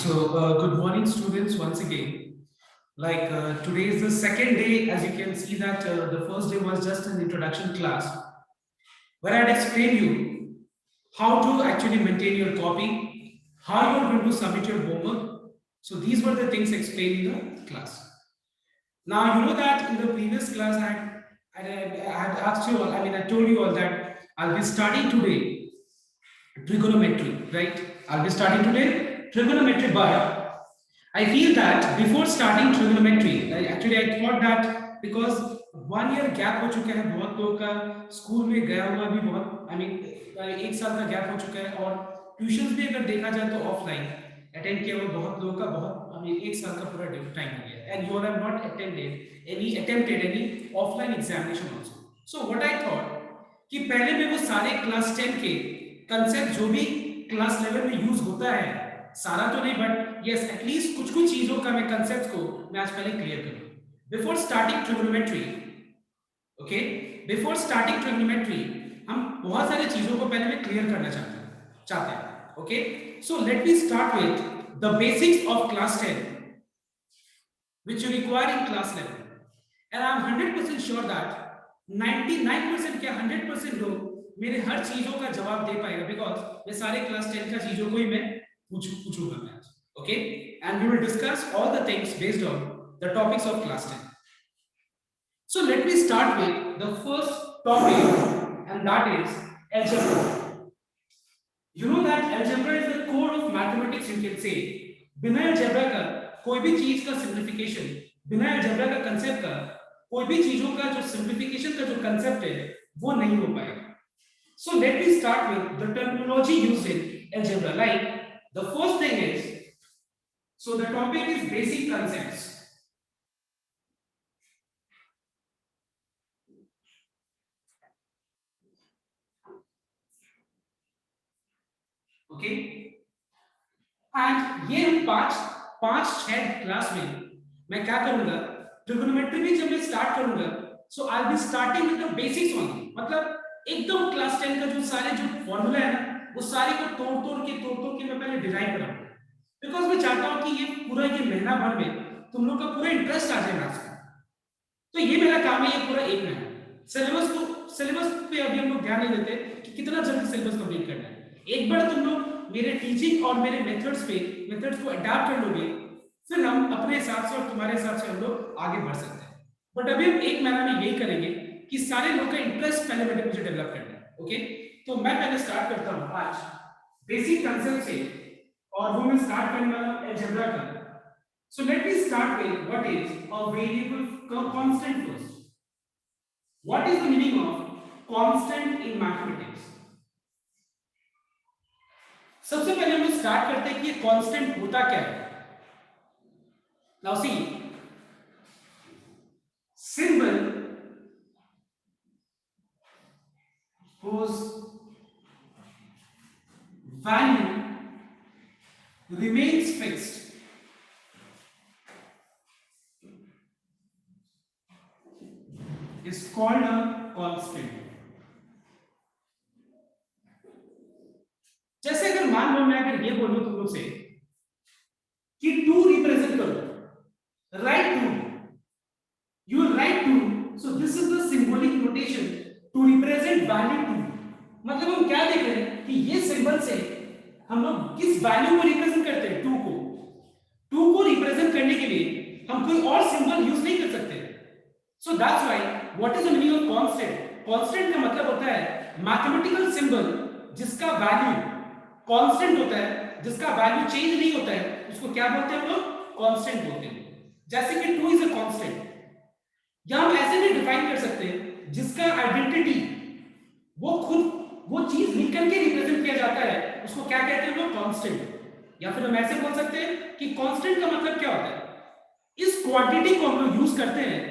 Good morning, students, once again. Today is the second day, as you can see that the first day was just an introduction class where I'd explain you how to actually maintain your copy, how you're going to submit your homework. So these were the things explained in the class. Now you know that in the previous class I had asked you all, I told you all that I'll be studying today trigonometry, right? I'll be studying today trigonometry, but I feel that before starting trigonometry, I thought that because 1 year gap हो चुका है बहुत लोगों का, school में गया हुआ भी बहुत, एक साल का गैप हो चुका है, और ट्यूशंस भी अगर देखा जाए तो ऑफलाइन अटेंड किया हुआ बहुत लोगों का, बहुत एक साल का पूरा टाइम हो गया, and you have not attempted any offline examination also. So what I thought कि पहले मैं वो सारे क्लास 10 के कंसेप्ट जो भी क्लास लेवल में यूज होता है, सारा तो नहीं बट यस एटलीस्ट कुछ कुछ चीजों का मैं कंसेप्ट को मैं आज पहले क्लियर करूं before starting trigonometry. Okay, before starting trigonometry हम बहुत सारी चीजों को पहले मैं क्लियर करना चाहते हैं. Okay, so let me start with the basics of class 10 which you require in class level, and I'm 100% sure that 99% क्या 100% लोग मेरे हर चीजों का जवाब दे पाएगा, बिकॉज मैं सारे क्लास 10 का चीजों को ही मैं पूछूंगा मैं आज. Okay, and we will discuss all the things based on the topics of class 10. So let me start with the first topic, and that is algebra. You know that algebra is the core of mathematics, you can say. बिना algebra का कोई भी चीज का simplification, बिना algebra का concept का कोई भी चीजों का जो सिंप्लीफिकेशन का जो कंसेप्ट है वो नहीं हो पाएगा. So let me start with the terminology used in algebra. Like the first thing is, so the topic is basic concepts. Okay, and ये हम पांच छह क्लास में मैं क्या करूंगा, ट्रिगोनोमेट्री भी जब मैं स्टार्ट करूंगा, so I will be starting with the basics only. मतलब एकदम क्लास 10 का जो सारे जो फॉर्मूला है ना, वो सारे को तोड़ के मैं पहले डिराइव कराऊंगा, बिकॉज मैं चाहता हूं कि ये पूरा ये महीना भर में तुम लोग का पूरा इंटरेस्ट आ जाए मैथ्स में. तो ये मेरा काम है, ये पूरा एक महीना. सिलेबस पे अभी हम लोग ध्यान नहीं देते कि कितना जल्दी सिलेबस कंप्लीट करना है. एक बार तुम लोग मेरे टीचिंग और मेरे मेथड्स को अडॉप्ट कर लोगे, फिर हम अपने हिसाब से और तुम्हारे हिसाब से हम लोग आगे बढ़ सकते हैं. बट अभी हम एक महीना में यही करेंगे कि सारे लोग का इंटरेस्ट पहले मुझे डेवलप करना है. ओके, तो मैं पहले स्टार्ट करता हूं आज बेसिक कंसेप्ट से, और वो मैं स्टार्ट करने वाला हूं अलजेब्रा का. So let me start with what is a variable constant first. What is the meaning of constant in mathematics? सबसे पहले हम स्टार्ट करते हैं कि ये कांस्टेंट होता क्या है. Now see, symbol whose value remains fixed is called a constant. जैसे अगर मान लो मैं अगर ये बोलूं तुम लोग से कि 2 रिप्रेजेंट करो, right 2, you write 2, so this is the symbolic notation to represent value 2. मतलब हम क्या देख रहे हैं कि ये सिंबल से हम लोग किस वैल्यू को रिप्रेजेंट करते हैं, 2 को रिप्रेजेंट करने के लिए हम कोई और सिंबल यूज नहीं कर सकते. सो that's why what is the meaning of constant. Constant का मतलब होता है मैथमेटिकल सिंबल जिसका वैल्यू कांस्टेंट होता है, जिसका वैल्यू चेंज नहीं होता है, उसको क्या बोलते हैं हम लोग, कांस्टेंट बोलते हैं. जैसे कि 2 इज अ कांस्टेंट, या हम ऐसे भी डिफाइन कर सकते हैं जिसका आइडेंटिटी वो खुद वो चीज लिख करके रिप्रेजेंट किया जाता है, उसको क्या कहते हैं लोग, कांस्टेंट. या फिर हम ऐसे बोल सकते हैं कि कांस्टेंट का मतलब क्या होता है, इस क्वांटिटी को हम लोग यूज करते हैं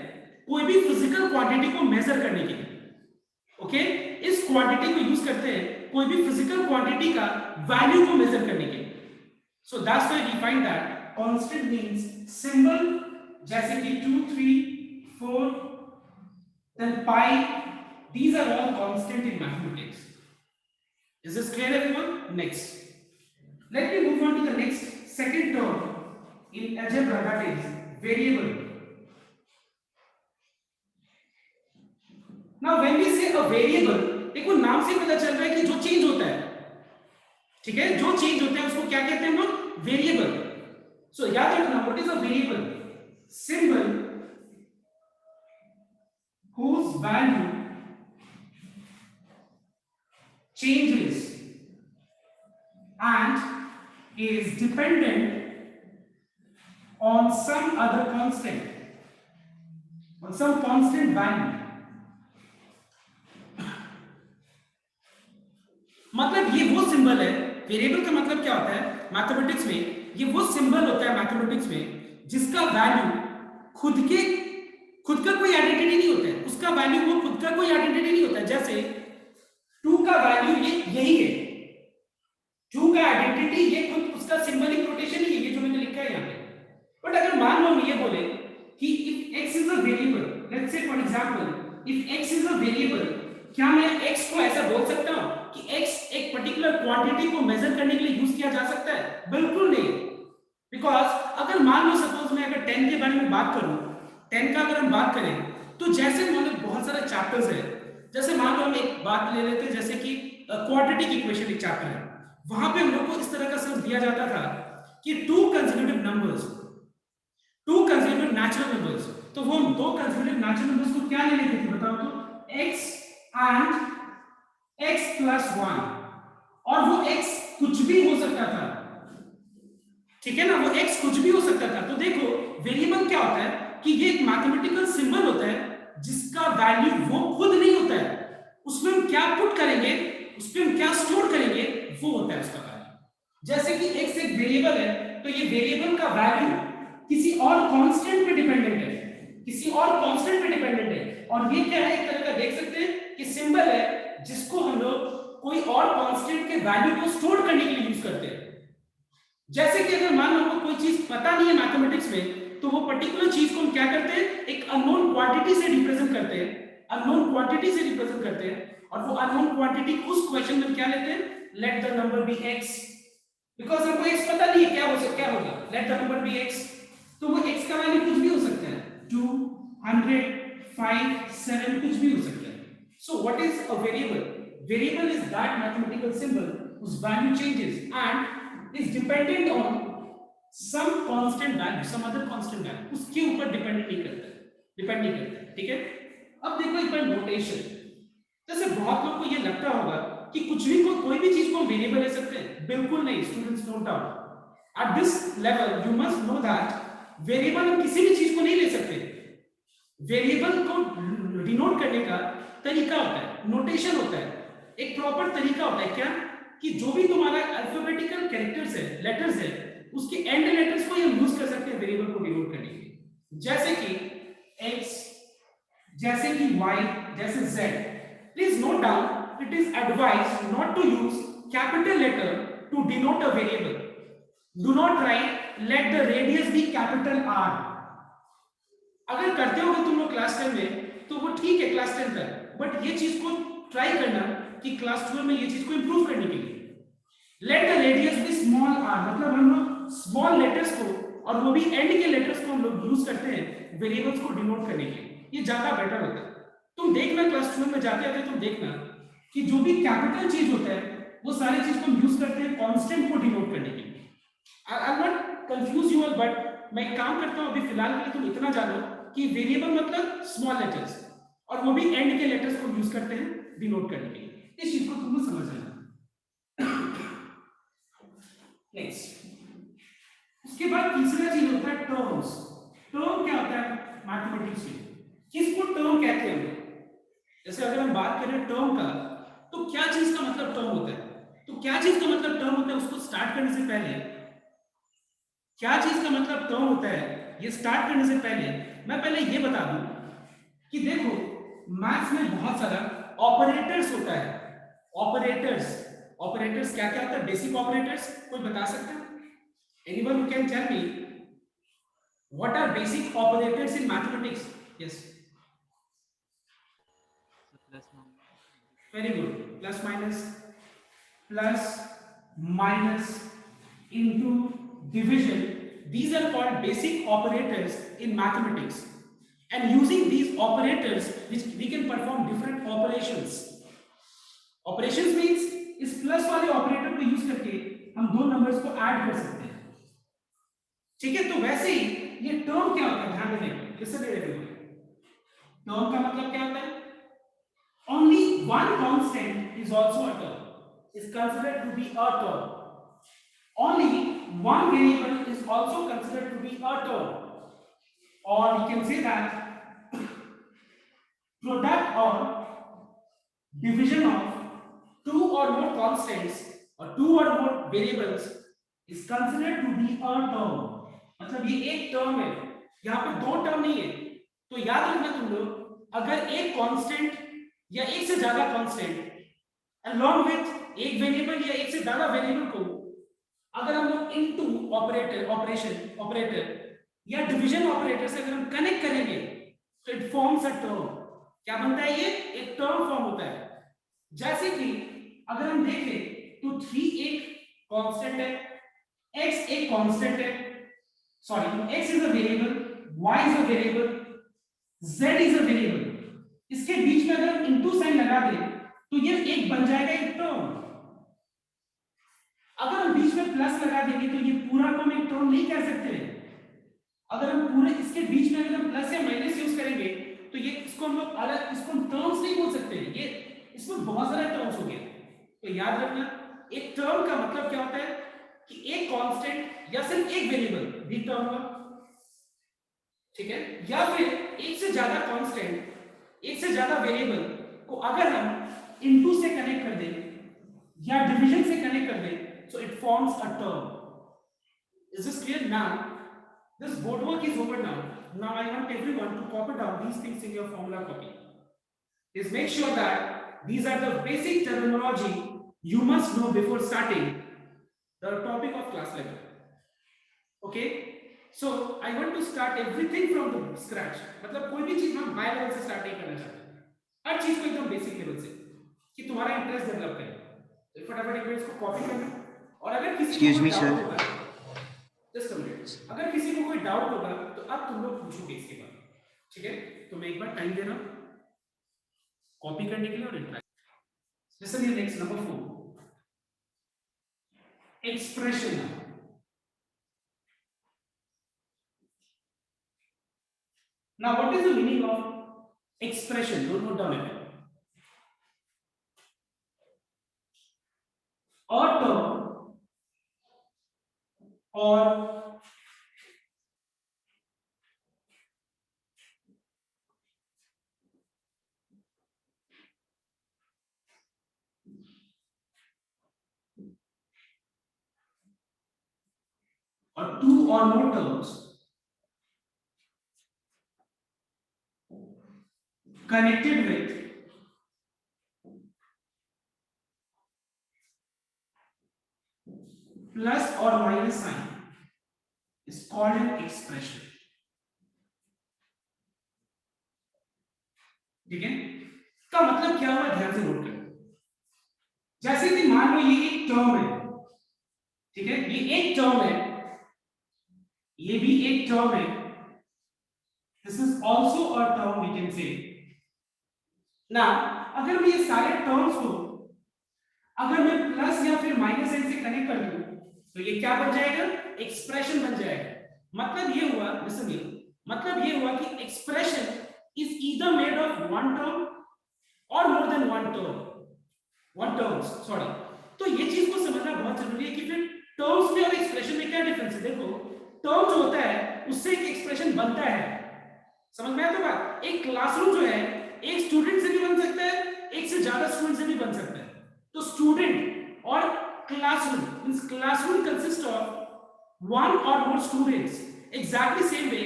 कोई भी फिजिकल क्वांटिटी को मेजर करने के लिए. ओके, इस क्वांटिटी को यूज करते हैं कोई भी फिजिकल क्वांटिटी का वैल्यू को मेजर करने के लिए. So that's why we find that constant means symbol जैसे कि 2, 3, 4, then pi, these are all constant in mathematics. Is this clear everyone? Next, let me move on to the next second term in algebra, that is variable. Now when we say a variable, देखो नाम से पता चल रहा है कि जो change होता है, ठीक है, जो चेंज होता है उसको क्या कहते हैं हम लोग? वेरिएबल. सो याद रखना, what is a variable? Symbol whose value changes and is dependent on some other constant, on some constant value. मतलब ये वो सिंबल है. वेरिएबल का मतलब क्या होता है मैथमेटिक्स में? ये वो सिंबल होता है मैथमेटिक्स में जिसका वैल्यू खुद का कोई आइडेंटिटी नहीं होता है. उसका वैल्यू वो खुद का कोई आइडेंटिटी नहीं होता है. जैसे 2 का वैल्यू ये यही है. 2 का आइडेंटिटी ये खुद उसका सिंबलिक नोटेशन ही है, ये जो मैंने लिखा है यहाँ पे. बट अगर मान लो हम ये बोले कि if x is a variable, let's say for example if x is a variable, क्या मैं x को ऐसा बोल सकता हूं कि x एक पर्टिकुलर क्वांटिटी को मेजर करने के लिए यूज किया जा सकता है? बिल्कुल नहीं. बिकॉज अगर मान लो सपोज मैं अगर 10 के बारे में बात करूं, 10 का अगर हम बात करें तो जैसे मान लो बहुत सारे चैप्टर्स है. जैसे मान लो हम एक बात ले लेते हैं जैसे कि क्वाड्रेटिक इक्वेशन एक चैप्टर है. वहां पे हम लोग को इस तरह का सम दिया जाता था कि to consecutive numbers, to consecutive natural numbers, तो वो दो कंसेक्यूटिव नेचुरल नंबर्स को क्या ले लेते थे बताओ तो? x एंड x प्लस 1, और वो x कुछ भी हो सकता था. ठीक है ना, वो x कुछ भी हो सकता था. तो देखो वेरिएबल क्या होता है कि ये एक मैथमेटिकल सिंबल होता है जिसका वैल्यू वो खुद नहीं होता है. उसमें हम क्या पुट करेंगे, उसमें हम क्या स्टोर करेंगे, वो होता है उसका वैल्यू. जैसे कि x एक वेरिएबल है तो ये वेरिएबल का वैल्यू किसी और कांस्टेंट पे डिपेंडेंट है, किसी और कांस्टेंट पे डिपेंडेंट है. और ये क्या है, एक तरह का देख सकते हैं कि सिंबल है जिसको हम लोग कोई और कांस्टेंट के वैल्यू को स्टोर करने के लिए यूज करते हैं. जैसे कि अगर मान लो हमको कोई चीज पता नहीं है मैथमेटिक्स में, तो वो पर्टिकुलर चीज को हम क्या करते हैं, एक अननोन क्वांटिटी से रिप्रेजेंट करते हैं, अननोन क्वांटिटी से रिप्रेजेंट करते हैं. और वो अननोन क्वांटिटी उस क्वेश्चन में क्या लेते हैं, let the number be x. Because हमको x पता नहीं है क्या हो सकता, क्या होगा, let the number be x. तो वो x का वैल्यू कुछ भी हो सकता है, 2, 100, 5, 7, कुछ भी हो सकता है. So what is a variable? Variable is that mathematical symbol whose value changes and is dependent on some constant value, some other constant value. उसके ऊपर डिपेंड नहीं करता है, डिपेंड नहीं करता है. ठीक है. अब देखो एक बार नोटेशन. जैसे बहुत लोग को ये लगता होगा कि कुछ भी कोई भी चीज को वेरिएबल ले सकते हैं. बिल्कुल नहीं. Students note down, at this level you must know that variable हम किसी भी चीज को नहीं ले सकते. वेरिएबल को डिनोट करने का तरीका होता है, नोटेशन होता है, एक प्रॉपर तरीका होता है. क्या कि जो भी तुम्हारा अल्फाबेटिकल कैरेक्टर्स है, लेटर्स है, उसके एंड लेटर्स को हम यूज कर सकते हैं वेरिएबल को डिनोट करने के लिए. जैसे कि x, जैसे कि y, जैसे z. Please note down, it is advised not to use capital letter to denote a variable. Do not write let the radius be capital R. अगर करते होगे तुम लोग क्लास 10 में तो वो ठीक है क्लास 10 तक, बट ये चीज को ट्राई करना कि क्लास 12 में ये चीज को इंप्रूव करने के लिए. Let the radius be small r, मतलब हम लोग स्मॉल लेटर्स को और वो भी एंड के लेटर्स को हम लोग यूज करते हैं वेरिएबल्स को डिनोट करने के लिए. ये ज्यादा बेटर होता है. तुम देखना क्लास 12 में जाते आते तुम देखना कि जो भी कैपिटल चीज होता है वो सारी चीज को हम यूज करते हैं कांस्टेंट को डिनोट करने के लिए. I am not confuse you all, but मैं काम करता हूं अभी फिलहाल के लिए तुम इतना जानो कि वेरिएबल मतलब स्मॉल लेटर्स और वो भी एंड के लेटर्स को यूज करते हैं डिनोट करने के लिए. इस चीज को तुमको समझना. नेक्स्ट, उसके बाद तीसरा चीज होता है टर्म्स. टर्म क्या होता है मैथमेटिक्स में, किसको टर्म कहते हैं? जैसे अगर हम बात करें टर्म का, तो क्या चीज का मतलब टर्म होता है? तो क्या चीज का मतलब टर्म होता है उसको स्टार्ट करने से पहले, क्या चीज का मतलब टर्म होता है ये स्टार्ट करने से पहले मैं पहले ये बता दूं कि देखो मैथ्स में बहुत सारा ऑपरेटर्स होता है. ऑपरेटर्स, ऑपरेटर्स क्या क्या होता है? बेसिक ऑपरेटर्स कोई बता सकता है? Anyone who can tell me what are basic operators in mathematics? Yes, very good. Plus minus, plus minus, into, division, these are called basic operators in mathematics. And using these operators, which we can perform different operations. Operations means इस plus वाले operator को use करके हम दो numbers को add कर सकते हैं, ठीक है। तो वैसे ही ये टर्म क्या होता है, ध्यान देना, लिसन एवरीवन। टर्म का मतलब क्या होता है? Only one constant is also a term, is considered to be a term. Only one variable is also considered to be a term. Or we can say that product or division of two or more constants or two or more variables is considered to be a term. मतलब ये एक term है, यहाँ पे दो term नहीं है। तो याद रखना तुम लोग, अगर एक कांस्टेंट या एक से ज्यादा कांस्टेंट along with एक वेरिएबल या एक से ज्यादा वेरिएबल को अगर हम लोग इनटू ऑपरेटर या डिवीजन ऑपरेटर से अगर हम कनेक्ट करेंगे तो इट फॉर्म्स अ टर्म। क्या बनता है? ये एक टर्म फॉर्म होता है। जैसे कि अगर हम देखें तो 3 एक कांस्टेंट है, x एक कांस्टेंट है, sorry x is a variable, y is a variable, z is a variable. इसके बीच में अगर हम इनटू साइन लगा दें तो ये एक बन जाएगा एक टर्म। अगर हम बीच में प्लस लगा देंगे तो ये पूरा को हम एक टर्म नहीं कह सकते। अगर हम पूरे इसके बीच में अगर हम प्लस या माइनस यूज करेंगे तो ये इसको हम लोग अलग, इसको हम टर्म्स नहीं बोल सकते। ये इसमें बहुत सारे टर्म्स हो गए। तो याद रखना, एक टर्म का मतलब क्या होता है कि एक कांस्टेंट या सिर्फ एक वेरिएबल भी टर्म हुआ, ठीक है। या फिर एक से ज्यादा कांस्टेंट, एक से ज्यादा वेरिएबल को अगर हम इनटू से कनेक्ट कर दें या डिवीजन से कनेक्ट कर दें so it forms a term. Is this clear now? This board work is over now. Now I want everyone to copy down these things in your formula copy. Is make sure that these are the basic terminology you must know before starting the topic of class level. Okay? So I want to start everything from the scratch. मतलब कोई भी चीज हम high level से start नहीं करना चाहते, हर चीज को एकदम बेसिक लेवल से कि तुम्हारा इंटरेस्ट डेवलप करे। तो फटाफट एक बार इसको कॉपी करना। और अगर किसी को कोई डाउट होगा, जस्ट अ मिनट, अगर किसी को कोई डाउट होगा तो अब तुम लोग पूछोगे इसके बाद, ठीक है। तो मैं एक बार टाइम दे रहा हूं कॉपी करने के लिए और reply. Listen here, next number 4, expression. Now what is the meaning of expression? Don't note down it. और टर्म और two or more terms connected with plus or minus sign is called an expression. ठीक है, इसका मतलब क्या हुआ ध्यान से नोट करें। जैसे कि मान लो ये एक टर्म है, ठीक है, ये एक टर्म है, ये भी एक टर्म है, this is also a term we can say. ना अगर मैं ये सारे टर्म्स को अगर मैं प्लस या फिर माइनस साइन से कनेक्ट कर दूं तो ये क्या बन जाएगा? एक्सप्रेशन बन जाएगा। मतलब ये हुआ, लिसन हियर, मतलब ये हुआ कि expression is either made of one term or more than one terms, sorry. तो ये चीज को समझना बहुत जरूरी है कि फिर टर्म्स में और एक्सप्रेशन में क्या डिफरेंस है। देखो, टर्म जो होता है उससे एक एक्सप्रेशन बनता है, समझ में आया तो बात। एक क्लासरूम जो है एक स्टूडेंट से भी बन सकता है, एक से ज्यादा स्टूडेंट से भी बन सकता है। तो स्टूडेंट और classroom means classroom consists of one or more students, exactly same way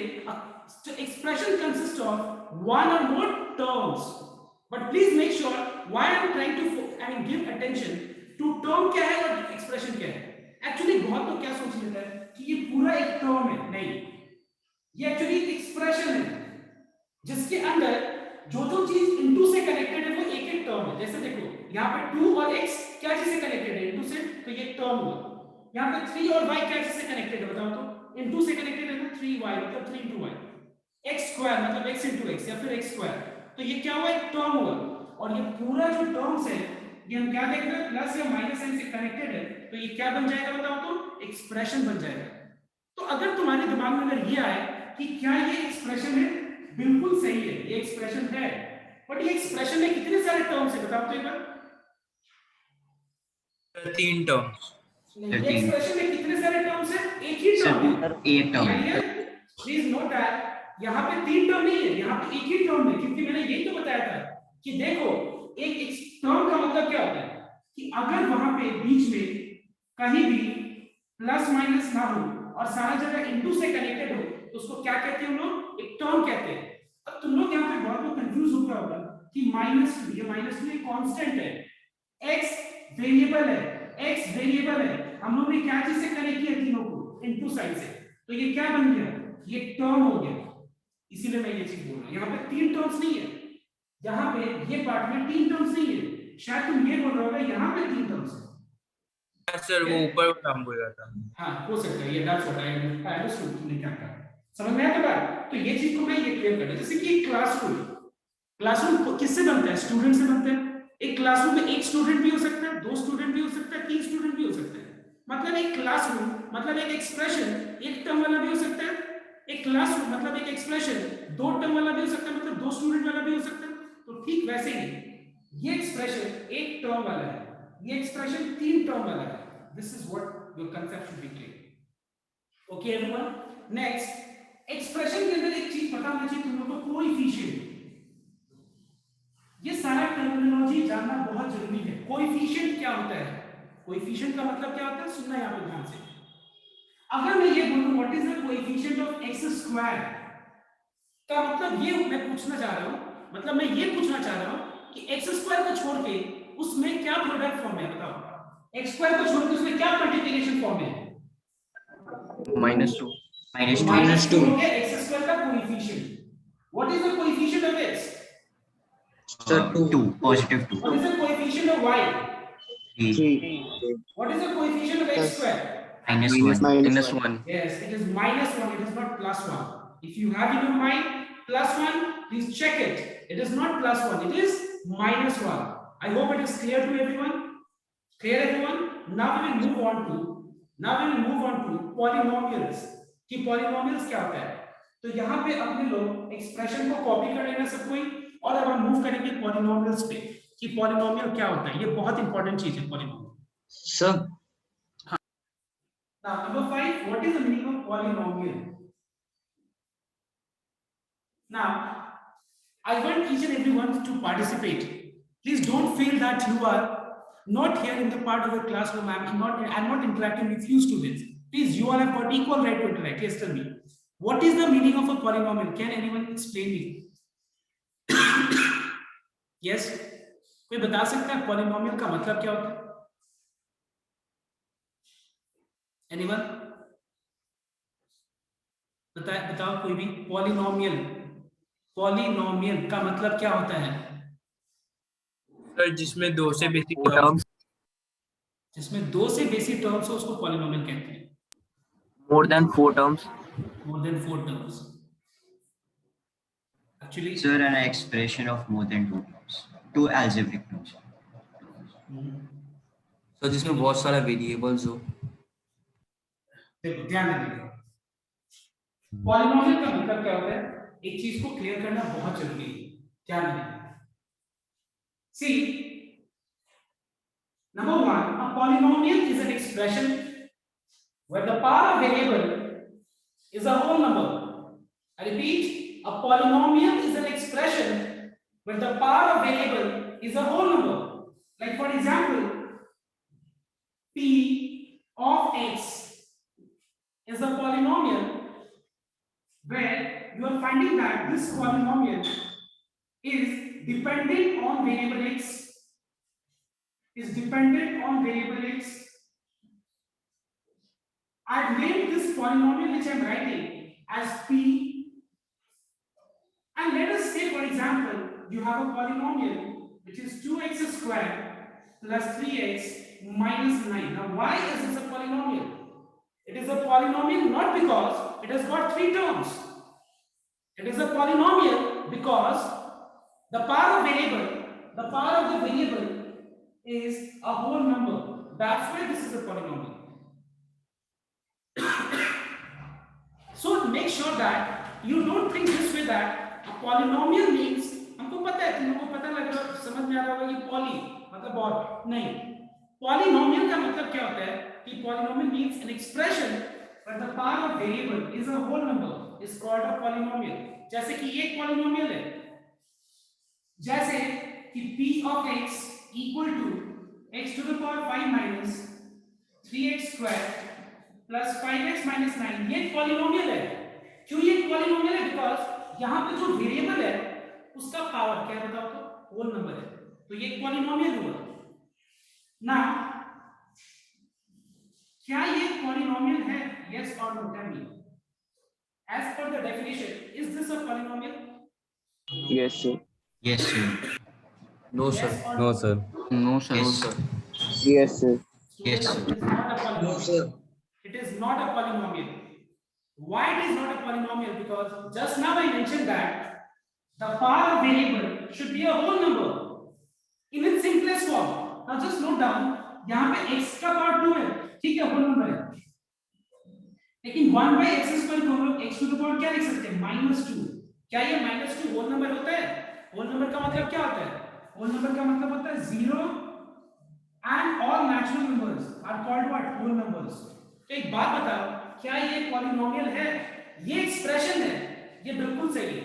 expression consists of one or more terms. But please make sure why I am trying to give attention to term क्या है और expression क्या है। Actually बहुत तो क्या सोच लेता है कि ये पूरा एक term है, नहीं, ये actually एक expression है जिसके अंदर जो चीज इनटू से कनेक्टेड है वो एक एक टर्म है। जैसे देखो यहाँ पे 2 और x क्या चीज से कनेक्टेड है? इनटू से, तो ये टर्म हुआ। यहाँ पे 3 और y क्या से कनेक्टेड है बताओ तो? इनटू से कनेक्टेड है ना, 3y मतलब 3 into y, x स्क्वायर मतलब x into x या फिर x स्क्वायर, तो ये क्या हुआ, एक टर्म हुआ। और ये पूरा जो टर्म्स है ये हम क्या देख रहे हैं, प्लस या माइनस साइन से कनेक्टेड है, तो ये क्या बन जाएगा बताओ तो? एक्सप्रेशन बन जाएगा। तो अगर तुम्हारे दिमाग में अगर ये आए कि क्या ये एक्सप्रेशन है, बिल्कुल सही है, ये एक्सप्रेशन है, बट ये एक्सप्रेशन में कितने सारे टर्म्स है बताओ तो एक बार? 3 टर्म्स। ये एक्सप्रेशन में कितने सारे टर्म्स है? एक ही टर्म है, एक टर्म। प्लीज नोट दैट यहाँ पे 3 टर्म नहीं है, यहाँ पे एक ही टर्म है, क्योंकि मैंने यही तो बताया था कि देखो एक टर्म का मतलब क्या होता है कि अगर वहां पे बीच में कहीं भी प्लस माइनस ना हो और सारा जगह इनटू से कनेक्टेड हो तो उसको क्या कहते हैं हम लोग? एक टर्म कहते हैं। अब तुम लोग यहाँ पे बहुत लोग कंफ्यूज हो गया होगा कि -2, ये -2 एक कांस्टेंट है, x वेरिएबल है, x वेरिएबल है, हम लोग ने क्या चीज से कनेक्ट किया तीनों को? इनटू साइड से, तो ये क्या बन गया? ये टर्म हो गया। इसीलिए मैं ये चीज बोल रहा हूं, यहाँ पे 3 टर्म्स नहीं है, यहाँ पे ये पार्ट में 3 टर्म्स नहीं है, शायद तुम ये बोल रहे हो यहाँ पे 3 टर्म्स है। सर वो ऊपर काम बोल रहा था। हाँ हो सकता है, ये दैट्स व्हाट आई अंडरस्टूड, तुमने क्या कहा, समझ में आया बात? तो ये चीज को मैं ये क्लियर कर दूं, जैसे कि क्लासरूम किससे बनता है? स्टूडेंट से बनता है। एक क्लासरूम में एक स्टूडेंट भी हो सकता है, 2 स्टूडेंट भी हो सकता है, 3 स्टूडेंट भी हो सकते हैं। मतलब एक क्लासरूम मतलब एक एक्सप्रेशन एक टर्म वाला भी हो सकता है, एक क्लासरूम मतलब एक एक्सप्रेशन 2 टर्म वाला भी हो सकता है, मतलब 2 स्टूडेंट वाला भी हो सकता है। तो ठीक वैसे ही ये एक्सप्रेशन एक टर्म वाला है, ये एक्सप्रेशन 3 टर्म वाला है। This is what your concept should be clear. Okay everyone, next expression के अंदर एक चीज पता होना चाहिए तुम लोगों को, कोएफिशिएंट। ये सारा टर्मिनोलॉजी जानना बहुत जरूरी है। कोएफिशिएंट क्या होता है? कोएफिशिएंट का मतलब क्या होता है, सुनना यहां पे ध्यान से। अगर मैं ये बोलूं what is the coefficient of x square, का मतलब ये मैं पूछना चाह रहा हूं, मतलब मैं ये पूछना चाह रहा हूं कि x स्क्वायर को छोड़ के उसमें क्या प्रोडक्ट फॉर्म है बताओ? x स्क्वायर को छोड़ के उसमें क्या मल्टीप्लिकेशन फॉर्म है? -2 -2 हो गया x स्क्वायर का coefficient. What is the coefficient of x? Sir 2 positive 2 What is the coefficient of y? 3 What is the coefficient of x square? -1 Yes, it is -1. It is not +1. If you have in your mind +1, please check it. It is not +1. It is -1. I hope it is clear to everyone. Clear everyone? Now we will move on to polynomials. कि polynomials क्या होता है? तो यहाँ पे अपने लोग expression को कॉपी कर लेना सब कोई, और अब हम मूव करेंगे पॉलिनोमियल्स पे कि पॉलिनोमियल क्या होता है। ये बहुत इंपॉर्टेंट चीज है polynomial. Sir. Now number 5, what is the meaning of polynomial? Now I want each and everyone to participate. Please don't feel that you are not here in the part of the classroom. I'm not interacting with you students. Please, you all have got equal right to interact. Yes, tell me, what is the meaning of a polynomial? Can anyone explain me? Yes, कोई बता सकता है polynomial का मतलब क्या होता है? Anyone बताओ कोई भी। पॉलिनोमियल का मतलब क्या होता है? सर जिसमें 2 से बेसिक टर्म्स, जिसमें 2 से बेसिक टर्म्स हो उसको पॉलिनोमियल कहते हैं। more than 4 terms More than 4 terms. Actually, sir, an expression of more than 2 terms, 2 algebraic terms sir जिसमें बहुत सारा वेरिएबल्स हो। देखो ध्यान देना, पॉलिनोमियल का मतलब क्या होता है, एक चीज को क्लियर करना बहुत जरूरी है, ध्यान देना। सी number 1, a polynomial is an expression where the power of variable is a whole number. I repeat, a polynomial is an expression where the power of variable is a whole number. Like for example, p of x is a polynomial where you are finding that this polynomial is dependent on variable x, I've named this polynomial which I'm writing as p, and let us say for example you have a polynomial which is 2x squared plus 3x minus 9. Now why is this a polynomial? It is a polynomial not because it has got 3 terms. It is a polynomial because the power of the variable is a whole number. That's why this is a polynomial. So make sure that you don't think this way that a polynomial means, हमको पता है, तुम लोगों को पता लग रहा, समझ में आ रहा होगा कि poly मतलब बहुत नहीं. Polynomial का मतलब क्या होता है कि polynomial means an expression where the power of variable is a whole number is called a polynomial. जैसे कि ये एक polynomial है, जैसे कि p of x equal to x to the power 5 minus 3x square plus 5x minus 9, ये एक polynomial है. क्यों ये एक पॉलिनोमियल है? बिकॉज यहाँ पे जो वेरिएबल है उसका पावर क्या है बताओ तो? होल नंबर है, तो ये एक पॉलिनोमियल हुआ ना. क्या ये पॉलिनोमियल है? यस और no, tell me. As per the definition, is this a polynomial? Yes, sir. Yes, sir. No, sir. Yes or No, sir. No, sir. Yes, sir. Yes, sir. Yes, Students, sir. it is not a polynomial. It is not a polynomial. Why it is not a polynomial? Because just now I mentioned that the power of variable should be a whole number in its simplest form. Now just note down, यहाँ पे x का power 2 है, ठीक है, whole number है. लेकिन 1 by x square को हम लोग x to the power क्या लिख सकते हैं? -2. क्या ये -2 whole number होता है? whole number का मतलब क्या होता है? whole number का मतलब होता है 0 and all natural numbers are called what? whole numbers. तो एक बात बताओ, क्या ये पॉलिनोमियल है? ये एक्सप्रेशन है, ये बिल्कुल सही है.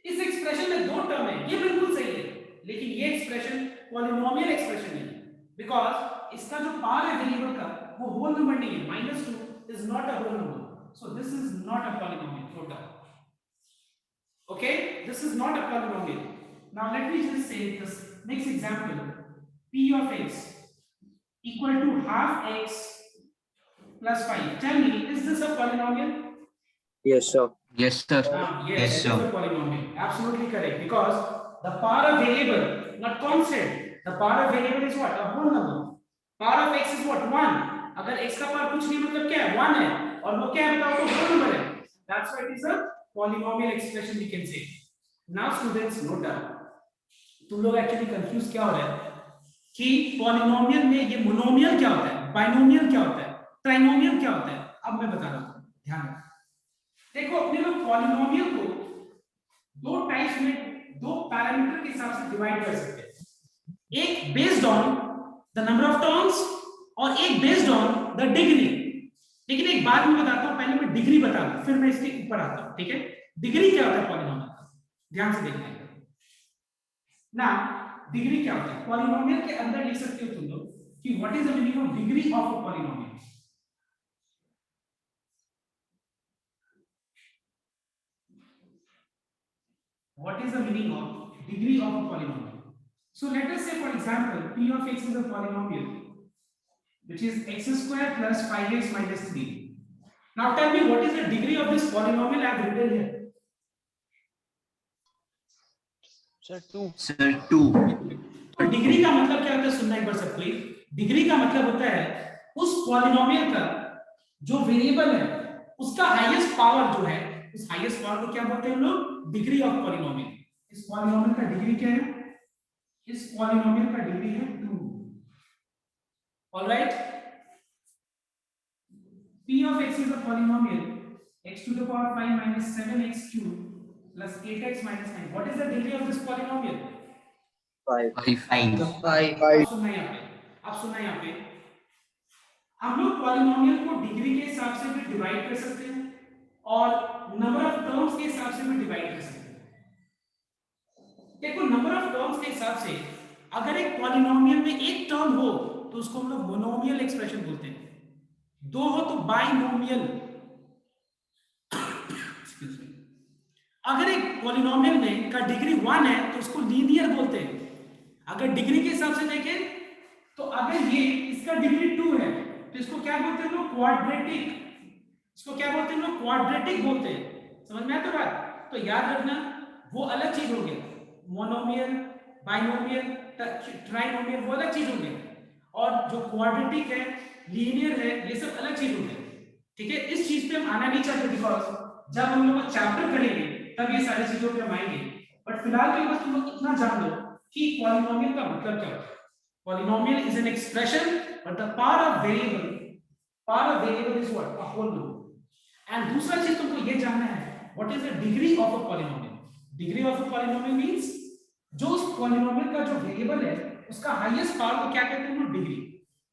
इस एक्सप्रेशन में 2 टर्म है, ये बिल्कुल सही है, लेकिन ये एक्सप्रेशन पॉलिनोमियल एक्सप्रेशन नहीं है, बिकॉज इसका जो पावर है वेरिएबल का वो होल नंबर नहीं है. -2 is not a whole number, so this is not a polynomial. Note down. Okay, this is not a polynomial. Now let me just say this next example. P of x equal to half x plus 5. Tell me, is this a polynomial? Yes, sir. Yes, sir. Yes, Yes, it is sir. a polynomial. Absolutely correct. Because the power of variable, not constant. The power of variable is what? A whole number. Power of x is what? 1. अगर x का power कुछ नहीं मतलब क्या है? 1 है. और वो क्या है बताओ तो whole number है. That's why it is a polynomial expression we can say. Now students, note down. तुम लोग एक्चुअली कंफ्यूज क्या हो रहा है कि पॉलिनोमियल में ये मोनोमियल क्या होता है, बाइनोमियल क्या होता है, ट्राइनोमियल क्या होता है. अब मैं बता रहा हूं, ध्यान रखो. देखो, अपने लोग पॉलिनोमियल को 2 टाइप्स में 2 पैरामीटर के हिसाब से डिवाइड कर सकते हैं. एक based on the number of terms और एक बेस्ड ऑन द डिग्री. लेकिन एक बात मैं बताता हूं, पहले मैं डिग्री बता दूं, फिर मैं इसके ऊपर आता हूं. ठीक है, डिग्री क्या होता है पॉलिनोमियल का, ध्यान से देखना है ना. डिग्री क्या होता है? पॉलिनोमियल के अंदर लिख सकते हो तुम लोग कि what is the meaning of degree of a polynomial. What is the meaning of degree of a polynomial? So let us say, for example, p of x is a polynomial which is x square plus 5x minus 3. Now tell me, what is the degree of this polynomial I have written here? Sir, 2. Sir, 2. तो degree का मतलब क्या होता है? सुनना एक बार सब कोई. डिग्री का मतलब होता है उस पॉलिनोमियल का जो वेरिएबल है उसका हाईएस्ट पावर जो है, उस हाईएस्ट पावर को क्या बोलते हैं हम लोग? Degree of polynomial. इस पॉलिनोमियल का डिग्री क्या है? इस पॉलिनोमियल का डिग्री है 2. Alright. p of x is a polynomial x to the power 5 minus 7x cube plus 8x minus 9. What is the degree of this polynomial? 5. 5. अब सुनना यहाँ पे हम लोग पॉलिनोमियल को डिग्री के हिसाब से भी डिवाइड कर सकते हैं और नंबर ऑफ टर्म्स के हिसाब से भी डिवाइड कर सकते हैं. देखो, नंबर ऑफ टर्म्स के हिसाब से अगर एक पॉलिनोमियल में एक टर्म हो तो उसको हम लोग मोनोमियल एक्सप्रेशन बोलते हैं. 2 हो तो बाइनोमियल. अगर एक पॉलिनोमियल में का डिग्री 1 है तो उसको लीनियर बोलते हैं. अगर डिग्री के हिसाब से देखें तो अगर ये इसका डिग्री 2 है तो इसको क्या बोलते हैं लोग? क्वाड्रेटिक. इसको क्या बोलते हैं लोग? क्वाड्रेटिक बोलते हैं. समझ में आता बात? तो याद रखना, वो अलग चीज हो गया. मोनोमियल, बाइनोमियल, ट्राइनोमियल वो अलग चीज हो गया. और जो क्वाड्रेटिक है, लीनियर है, ये सब अलग चीज होते हैं। ठीक है, इस चीज पे हम आना नहीं चाहते बिकॉज जब हम लोग चैप्टर करेंगे तब ये सारी चीजों पे हम आएंगे। बट फिलहाल के लिए बस तुम लोग इतना जान लो कि पॉलिनोमियल का मतलब क्या होता है। Polynomial is an expression but the power of variable is what, a whole number. And दूसरा चीज तुमको ये जानना है, what is the degree of a polynomial. Degree of a polynomial means जो उस पॉलिनोमियल का जो वेरिएबल है उसका हाईएस्ट पावर को क्या कहते हैं हम, डिग्री।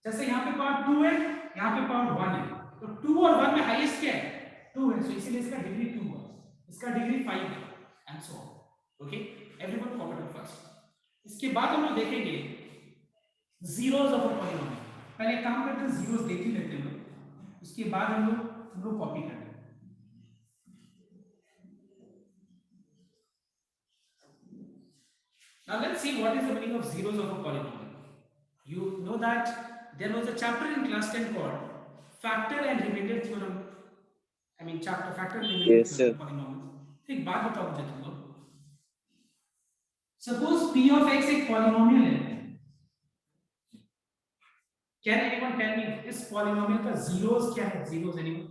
जैसे यहाँ पे पावर 2 है, यहाँ पे पावर 1 है, तो 2 और 1 में हाईएस्ट क्या है, 2 है, सो इसीलिए इसका डिग्री 2 है, इसका डिग्री 5 है, and so on. Okay, everyone copy it first. इसके बाद हम लोग देखेंगे जीरोस ऑफ अ पॉलिनोमियल। पहले एक काम करते हैं, जीरोस देख ही लेते हैं लोग, उसके बाद हम लोग कॉपी करेंगे। Now let's see what is the meaning of zeros of a polynomial. You know that there was a chapter in class 10 called factor and remainder theorem. I mean chapter factor and remainder Yes, theorem sir. polynomial। एक बात बताओ मुझे तुम लोग, suppose p of x एक polynomial है, can anyone tell me इस polynomial का जीरोस क्या है, जीरोस एनीवन?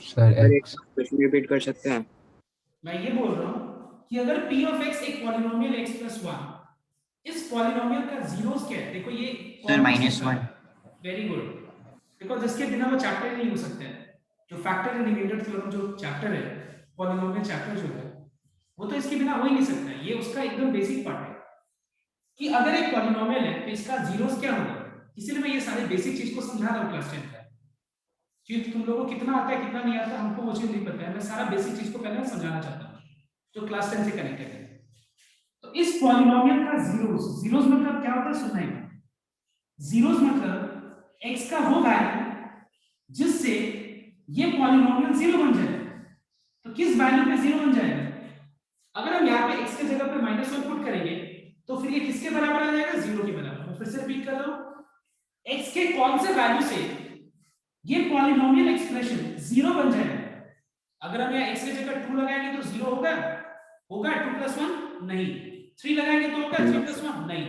सर सर एक एक्स। क्वेश्चन रिपीट कर सकते हैं? मैं ये बोल रहा हूं कि अगर p of x एक पॉलिनोमियल x plus 1, इस पॉलिनोमियल का जीरोस क्या है? देखो ये Sir, -1. वेरी गुड, बिकॉज़ इसके बिना वो चैप्टर नहीं हो सकते हैं। जो फैक्टर एंड रिमाइंडर थ्योरम जो चैप्टर है, पॉलिनोमियल चैप्टर जो है, वो तो इसके बिना हो ही नहीं सकता है। ये उसका एकदम बेसिक पार्ट है कि अगर एक पॉलिनोमियल है तो इसका जीरोस क्या होगा। इसीलिए मैं ये सारे बेसिक चीज को समझा रहा हूं क्लास 10 का। चीज तुम लोगों को कितना आता है कितना नहीं आता हमको वो चीज नहीं पता है, मैं सारा बेसिक चीज को पहले समझाना चाहता हूं जो क्लास 10 से कनेक्टेड है। तो इस पॉलिनोमियल का जीरोस, जीरोस मतलब क्या होता है सुनना ही, जीरोस मतलब x का वो वैल्यू जिससे ये पॉलिनोमियल जीरो बन जाए। तो किस वैल्यू पे जीरो बन जाएगा? अगर हम यहाँ पे x के जगह पे -1 पुट करेंगे तो फिर ये किसके बराबर आ जाएगा, जीरो के बराबर। मैं फिर से रिपीट कर रहा हूँ, x के कौन से वैल्यू से ये पॉलिनोमियल एक्सप्रेशन जीरो बन जाएगा। अगर हम यहाँ x की जगह 2 लगाएंगे तो जीरो होगा, 2 + 1 नहीं, 3 लगाएंगे तो होगा 3 + 1 नहीं,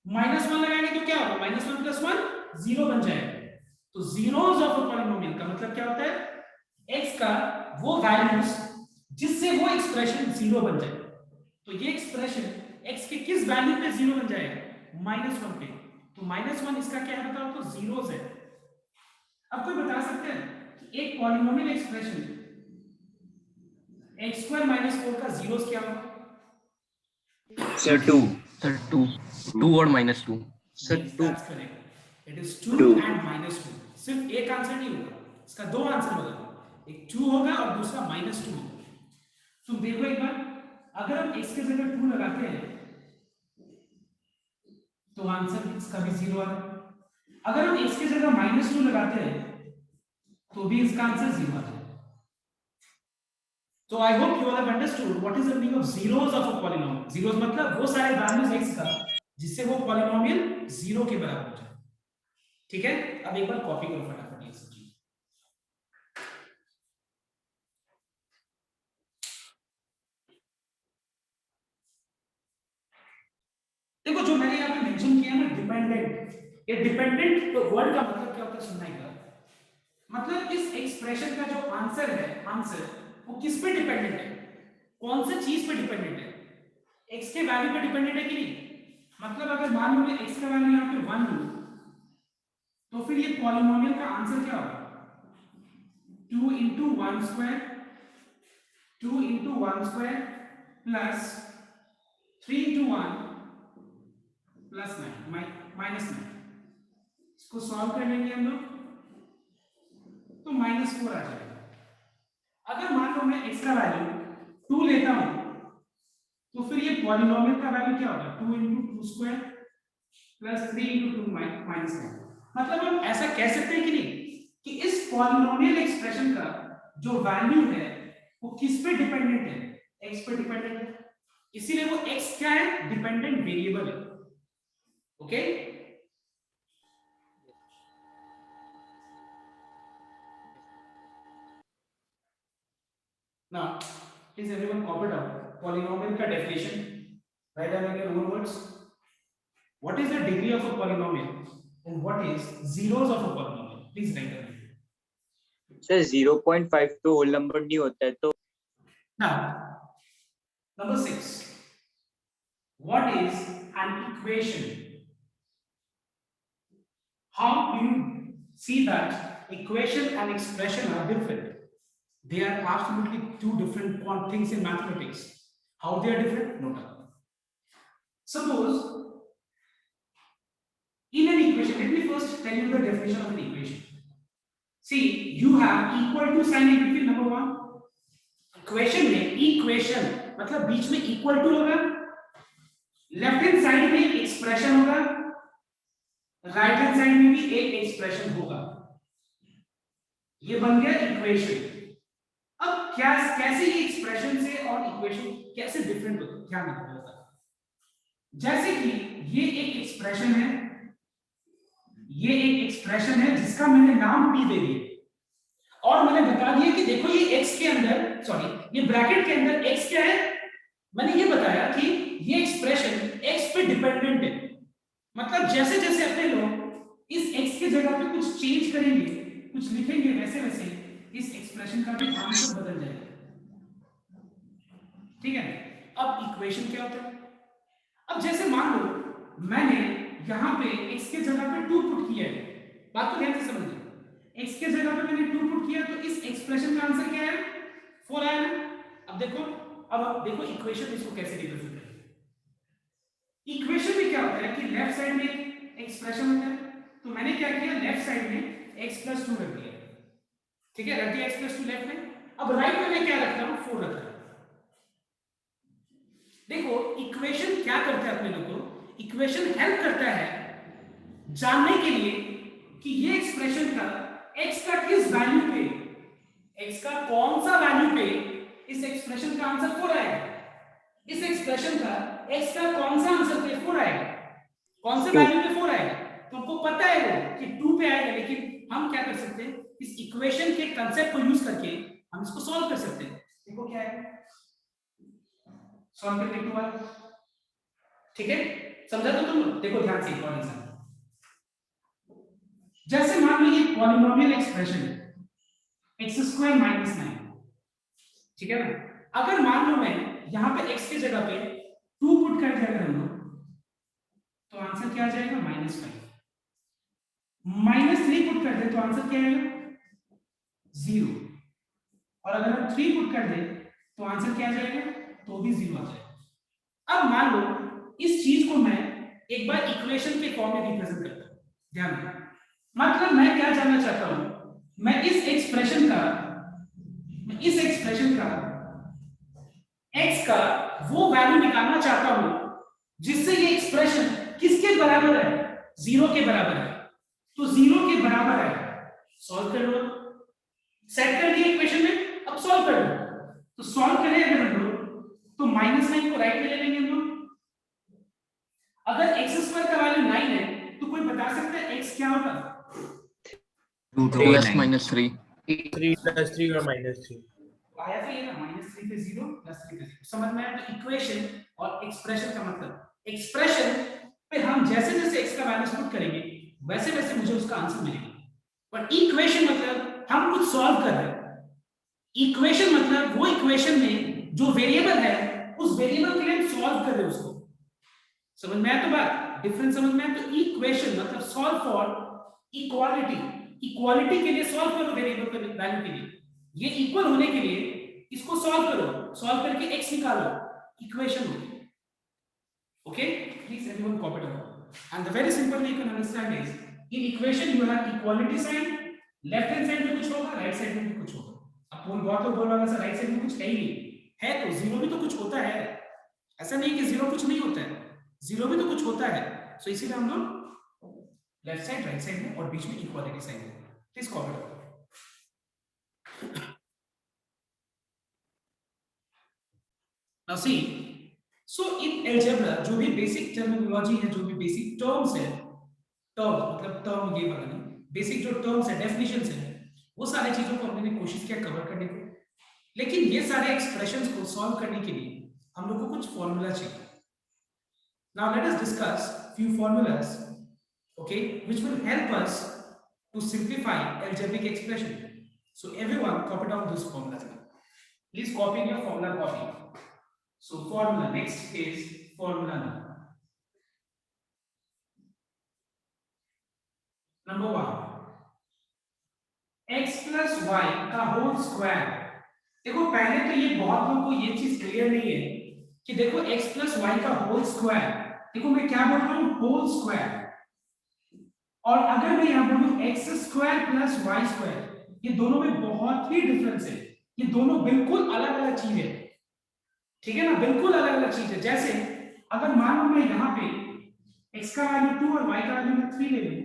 -1 लगाएंगे तो क्या होगा, -1 + 1 जीरो बन जाएगा। तो जीरोस ऑफ अ पॉलिनोमियल का मतलब क्या होता है, x का वो वैल्यूज जिससे वो एक्सप्रेशन जीरो बन जाए। तो ये एक्सप्रेशन x के किस वैल्यू पे जीरो बन जाएगा, -1 पे। तो -1 इसका क्या है बताओ, तो जीरोस है। अब कोई बता सकते हैं कि एक पॉलिनोमियल एक्सप्रेशन x² - 4 का जीरोस क्या होगा? Sir, 2. सर टू, टू और -2। Sir Yes, 2. that's correct. It is 2 Two. and -2. सिर्फ एक आंसर नहीं होगा, इसका दो आंसर होगा, एक 2 होगा और दूसरा -2 होगा। तुम देखो एक बार, अगर हम x के जगह 2 लगाते हैं तो आंसर इसका भी 0 आ रहा है। अगर हम x की जगह -2 लगाते हैं तो भी इसका आंसर 0 आ जाएगा। So I hope you all have understood what is the meaning of zeros of a polynomial. Zeros मतलब वो सारे वैल्यूज x का जिससे वो पॉलिनोमियल 0 के बराबर हो जाए। ठीक है, अब एक बार कॉपी करो फटाफट ये सब चीज। देखो जो मैंने यहाँ पे मेंशन किया ना डिपेंडेंट, ये डिपेंडेंट तो वर्ड का मतलब क्या होता है सुनना एक बार। मतलब इस एक्सप्रेशन का जो आंसर है, आंसर वो किस पे डिपेंडेंट है, कौन सी चीज पे डिपेंडेंट है, x के वैल्यू पे डिपेंडेंट है कि नहीं। मतलब अगर मान लो मैं x का वैल्यू यहाँ पे 1 लूं तो फिर ये पॉलिनोमियल का आंसर क्या होगा, 2 × 1² 2 × 1² प्लस 3 × 1 प्लस 9 -9। इसको सॉल्व कर लेंगे हम लोग तो -4 आ जाएगा। अगर मान लो मैं x का वैल्यू 2 लेता हूं तो फिर ये पॉलिनोमियल का वैल्यू क्या होगा, 2 × 2² प्लस 3 × 2 -9। मतलब हम ऐसा कह सकते हैं कि नहीं कि इस पॉलिनोमियल एक्सप्रेशन का जो वैल्यू है वो किस पे डिपेंडेंट है, x पे डिपेंडेंट है। इसीलिए वो x क्या है, डिपेंडेंट वेरिएबल है। Okay, now please everyone copy down polynomial का definition. Write down in your own words. What is the degree of a polynomial and what is zeros of a polynomial? Please write down. Sir 0.5 तो whole number नहीं होता है तो Now, number 6. What is an equation? How do you see that equation and expression are different? They are absolutely two different things in mathematics. How they are different? Note down. Suppose in an equation, let me first tell you the definition of an equation. See, you have equal to sign in between. Number one, equation में equation मतलब बीच में equal to होगा, left hand side में expression होगा, right hand side में भी एक expression होगा. ये बन गया इक्वेशन. अब क्या कैसे ये एक्सप्रेशन से और इक्वेशन कैसे डिफरेंट होते हैं, ध्यान रखना. जैसे कि ये एक एक्सप्रेशन है, ये एक एक्सप्रेशन है जिसका मैंने नाम p दे दिया और मैंने बता दिया कि देखो ये x के अंदर, सॉरी ये ब्रैकेट के अंदर x क्या है. मैंने ये बताया कि ये एक्सप्रेशन x पे डिपेंडेंट है. मतलब जैसे जैसे अपने लोग इस x की जगह पे कुछ चेंज करेंगे, कुछ लिखेंगे, वैसे वैसे इस एक्सप्रेशन का भी आंसर बदल जाएगा. ठीक है. अब इक्वेशन क्या होता है? अब जैसे मान लो मैंने यहाँ पे x के जगह पे 2 पुट किया है. बात को ध्यान से समझिए. x के जगह पे मैंने 2 पुट किया तो इस एक्सप्रेशन का आंसर क्या है? 4 आया ना. अब देखो, अब देखो इक्वेशन इसको कैसे रिप्रेजेंट करें. इक्वेशन में क्या होता है कि लेफ्ट साइड में एक्सप्रेशन होता है. तो मैंने क्या किया, लेफ्ट साइड में x + 2 रख दिया. ठीक है, रख दिया x + 2 लेफ्ट में. अब राइट में मैं क्या रखता हूं, 4 रखता हूं. देखो इक्वेशन क्या करता है अपने लोगों को, इक्वेशन हेल्प करता है जानने के लिए कि ये एक्सप्रेशन का x का किस वैल्यू पे, x का कौन सा वैल्यू पे इस एक्सप्रेशन का आंसर 4 आएगा. इस एक्सप्रेशन का x का कौन सा आंसर पे 4 आएगा, कौन से वैल्यू पे 4 आएगा. तुमको पता है वो कि 2 पे आएगा, लेकिन हम क्या कर सकते हैं, इस इक्वेशन के कांसेप्ट को यूज करके हम इसको सॉल्व कर सकते हैं. देखो क्या है, सॉल्व करके 2 आएगा. ठीक है, समझा तो तुम. देखो ध्यान से, एक और एग्जांपल. जैसे मान लो ये पॉलिनोमियल एक्सप्रेशन है x² - 9. ठीक है ना. अगर मान लो मैं यहां पे x की जगह पे 2 पुट कर दिया अगर हम लोग, तो आंसर क्या आ जाएगा, -5. -3 पुट कर दे तो आंसर क्या आएगा, 0. और अगर हम 3 पुट कर दे तो आंसर क्या आ जाएगा, तो भी 0 आ जाएगा. अब मान लो इस चीज को मैं एक बार इक्वेशन के फॉर्म में रिप्रेजेंट करता हूं. ध्यान रखना, मतलब मैं क्या जानना चाहता हूं, मैं इस एक्सप्रेशन का x का वो वैल्यू निकालना चाहता हूं जिससे ये एक्सप्रेशन किसके बराबर है, 0 के बराबर है. तो 0 के बराबर है, सॉल्व कर लो. सेट कर दिया इक्वेशन में, अब सॉल्व कर लो. तो सॉल्व करें अगर हम लोग तो -9 को राइट में ले लेंगे हम लोग. अगर x² का वैल्यू 9 है तो कोई बता सकता है x क्या होगा, 2s - 3. 3 + 3 और -3. आया तो ये ना, -3 पे 0 +3 पे 0. समझ में आया. तो इक्वेशन और एक्सप्रेशन का मतलब, एक्सप्रेशन पे हम जैसे जैसे x का वैल्यू पुट करेंगे वैसे वैसे मुझे उसका आंसर मिलेगा. पर इक्वेशन मतलब हम कुछ सॉल्व कर रहे हैं. इक्वेशन मतलब वो इक्वेशन में जो वेरिएबल है उस वेरिएबल के लिए हम सॉल्व कर रहे हैं उसको. समझ में आया तो बात, डिफरेंस समझ में आया. तो इक्वेशन मतलब सॉल्व फॉर इक्वालिटी, इक्वालिटी के लिए सॉल्व करो वेरिएबल के वैल्यू के लिए. ये इक्वल होने के लिए इसको सॉल्व करो, सॉल्व करके x निकालो, इक्वेशन होगी. Okay, please everyone copy down. And the very simple way you can understand is, in equation you have equality sign, left hand side में कुछ होगा, राइट साइड में भी कुछ होगा. अब बोल बहुत लोग बोल रहा है राइट साइड में कुछ है ही नहीं है, तो 0 भी तो कुछ होता है. ऐसा नहीं कि 0 कुछ नहीं होता है, 0 भी तो कुछ होता है. सो इसीलिए हम लोग लेफ्ट साइड राइट साइड में और बीच में इक्वालिटी साइन है. Please copy down. Now see, so in algebra जो भी बेसिक टर्मिनोलॉजी है, जो भी बेसिक टर्म्स है, टर्म मतलब टर्म ये वाला नहीं, बेसिक जो टर्म्स है, डेफिनेशंस है, वो सारी चीजों को हमने कोशिश किया कवर करने को. लेकिन ये सारे एक्सप्रेशंस को सॉल्व करने के लिए हम लोग को कुछ फॉर्मूला चाहिए. Now let us discuss few formulas, okay, which will help us to simplify algebraic expression. So everyone copy down this formula. Please copy in your formula copy. So formula, next is formula number 1, x plus y का whole square. देखो पहले तो ये बहुत लोगों को ये चीज क्लियर नहीं है कि देखो x plus y का होल स्क्वायर, देखो मैं क्या बोल रहा हूँ, होल स्क्वायर। और अगर मैं यहां बोलूं x square plus y square, ये दोनों में बहुत ही डिफरेंस है, ये दोनों बिल्कुल अलग अलग चीज है, ठीक है ना, बिल्कुल अलग अलग चीज है। जैसे अगर मान लो मैं यहाँ पे x का वैल्यू 2 और y का वैल्यू मैं 3 ले लूं,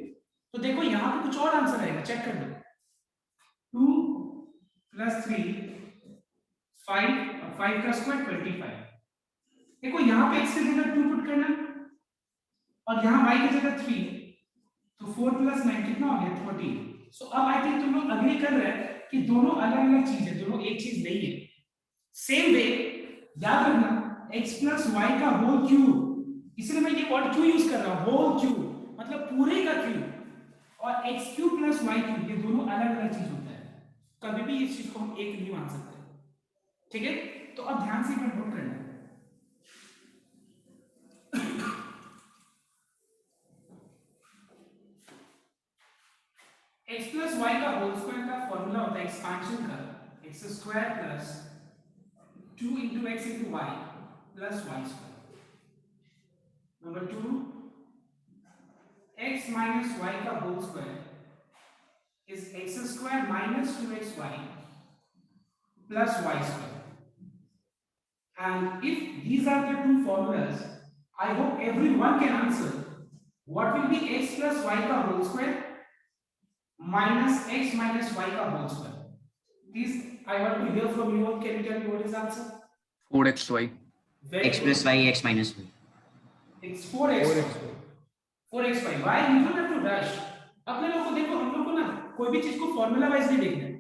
तो देखो यहाँ पे कुछ और आंसर आएगा, चेक कर लो। 2 प्लस 3 5 और 5 का स्क्वायर 25। देखो यहाँ पे x की जगह 2 पुट करना और यहाँ y की जगह 3, तो 4 प्लस 9 कितना हो गया, 14। सो अब आई थिंक तुम लोग अग्री कर रहे हैं कि दोनों अलग अलग चीज है, दोनों एक चीज नहीं है। सेम वे याद रखना, x प्लस y का होल क्यूब, इसलिए मैं ये वर्ड क्यों यूज कर रहा हूँ, होल क्यूब मतलब पूरे का क्यूब, और x cube plus y cube, ये दोनों अलग अलग चीज होता है, कभी भी इस चीज को हम एक नहीं मान सकते, ठीक है। तो अब ध्यान से नोट करना, x प्लस y का होल स्क्वायर का फॉर्मूला होता है एक्सपेंशन का, x square plus 2 into x into y plus y square. Number 2, x minus y का whole square is x square minus 2xy plus y square. And if these are the two formulas, I hope everyone can answer what will be x plus y का whole square minus x minus y का whole square. Please, I want to hear from you all. Can you tell me what is the answer? 4xy. X plus y, x minus y. It's 4x. 4xy. Why you don't have to rush? अपने लोगों को देखो, हम लोग को ना कोई भी चीज को फॉर्मूला वाइज नहीं देखना है।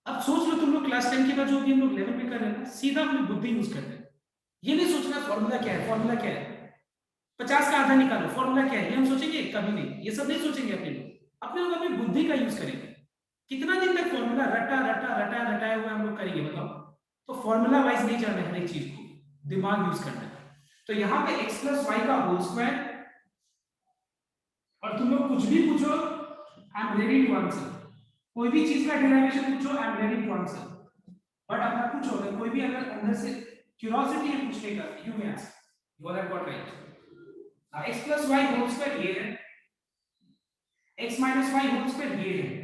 अब सोच लो तुम लोग क्लास 10 के बाद जो भी हम लोग 11 में कर रहे हैं ना, सीधा अपनी बुद्धि यूज करते हैं। ये नहीं सोचना फॉर्मूला क्या है, फॉर्मूला क्या है, 50 का आधा निकालो, फॉर्मूला क्या है, ये हम सोचेंगे कभी नहीं, ये सब नहीं सोचेंगे अपने लोग अपनी बुद्धि का यूज करेंगे। कितना दिन तक फॉर्मूला रटा रटा रटा रटाया हुआ हम लोग करेंगे बताओ। तो फॉर्मूला वाइज नहीं जाना है, हर एक चीज को दिमाग यूज करना है। तो यहाँ पे x प्लस वाई का होल स्क्वायर, और तुम लोग कुछ भी पूछो, I am ready to answer. कोई भी चीज का डेरिवेशन पूछो, I am ready to answer. But अपना पूछो, अगर कोई भी अगर अंदर से क्यूरियोसिटी है पूछने का, you may ask, you have got right. now x plus y whole square ये है, x minus y whole square ये है।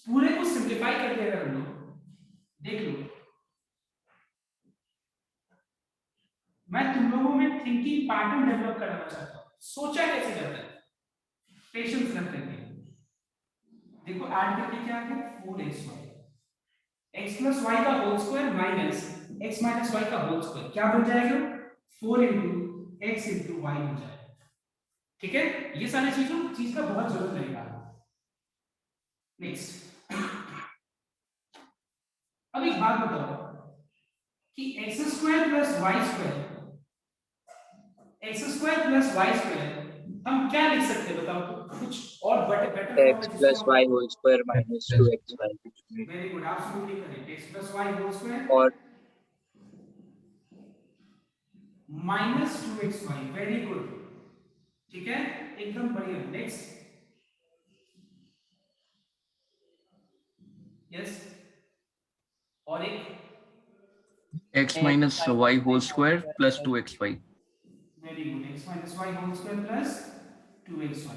पूरे को सिंपलीफाई करके अगर हम लोग देख लो, मैं तुम लोगों में थिंकिंग पैटर्न डेवलप कराना चाहता हूं, सोचा कैसे जाता है, पेशेंस रख करके देखो। ऐड करके क्या आ गया, 4xy, x प्लस वाई का whole square minus x minus y का होल स्क्वायर, क्या बन जाएगा, 4 into x into y हो जाएगा, ठीक है। ये सारी चीज का बहुत जरूरत रहेगा। नेक्स्ट, अब एक बात बताओ कि x square plus y square, x square plus y square हम क्या लिख सकते हैं बताओ, तो कुछ और better x plus y whole square minus 2xy. Very good, absolutely correct, x plus y whole square और माइनस 2xy, वेरी गुड, ठीक है, एकदम बढ़िया। नेक्स्ट, यस, और एक X minus y whole square plus 2xy. very good, x minus y whole square plus 2xy.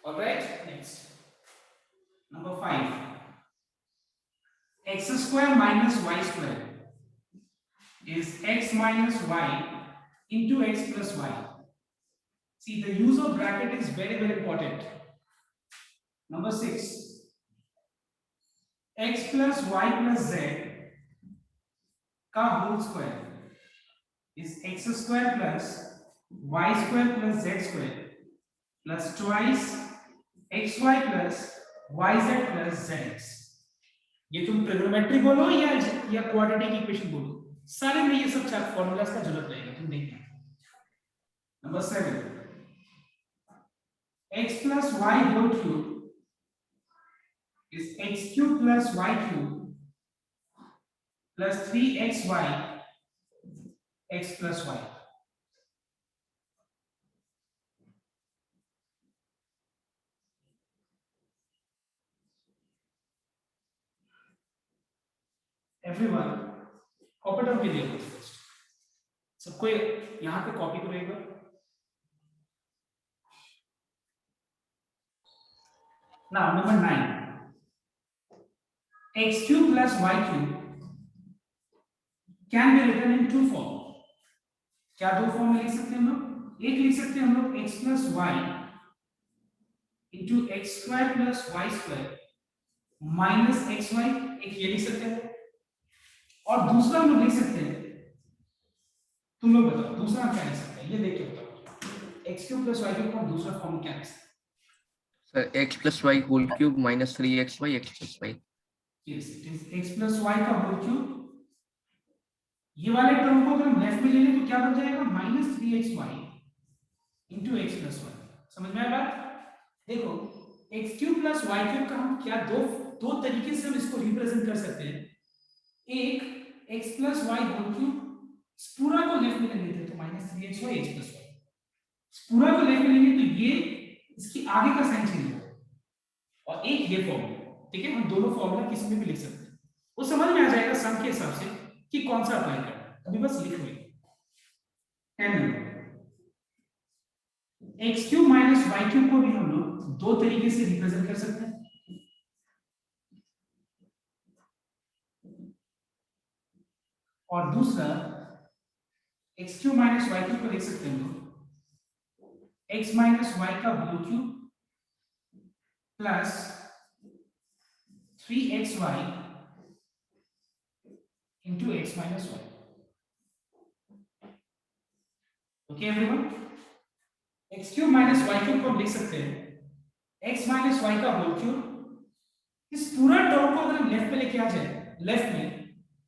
All right, next, number 5, x square minus y square is x minus y into x plus y. See, the use of bracket is very important. Number 6, x plus y plus z का whole square is x square plus y square plus z square plus twice xy plus yz plus zx. ये तुम trigonometry बोलो या quadratic equation बोलो, सारे में ये सब फॉर्मूलाज का जरूरत रहेगा, तुम देखना। Number 7. X plus y whole cube is x cube plus y cube plus 3xy x plus y. Everyone, copy down कीजिए first. सबको यहाँ पे कॉपी करो एक बार. Now number 9. X cube plus y cube can be written in two form. क्या दो form में लिख सकते हैं हम लोग? एक लिख सकते हैं हम लोग x plus y into x square plus y square minus xy, एक ये लिख सकते हैं. और दूसरा हम लोग लिख सकते हैं, तुम लोग बताओ दूसरा हम क्या लिख सकते हैं, ये देख के बताओ. x cube plus y cube का दूसरा फॉर्म क्या लिख सकते हैं? Sir, x plus y whole cube minus 3xy x plus y. Yes, it is x plus y का होल क्यूब. ये वाले टर्म को अगर हम लेफ्ट में ले लें तो क्या बन जाएगा? Minus 3xy into x plus y. समझ में आया बात? देखो x cube plus y cube का हम क्या दो तरीके से हम इसको रिप्रेजेंट कर सकते हैं. एक x plus y whole cube, पूरा को लेफ्ट में ले लेते हैं तो minus 3xy x plus Y. पूरा को लेफ्ट में लेंगे तो ये इसकी आगे का साइन चेंज होगा. और एक ये फॉर्मूला, ठीक है, हम दोनों फॉर्मूला किसी में भी लिख सकते हैं. वो समझ में आ जाएगा सम के हिसाब से कि कौन सा अप्लाई करना है. अभी बस लिख लो. 10 x cube minus y cube को भी हम लोग दो तरीके से रिप्रेजेंट कर सकते हैं. और दूसरा x cube minus y cube को लिख सकते हैं हम लोग x माइनस y का whole cube plus 3xy into x minus y. Okay everyone, x cube minus y cube को हम लिख सकते हैं x minus y का होल क्यूब. इस पूरा टर्म को अगर हम लेफ्ट पे लेके आ जाए लेफ्ट में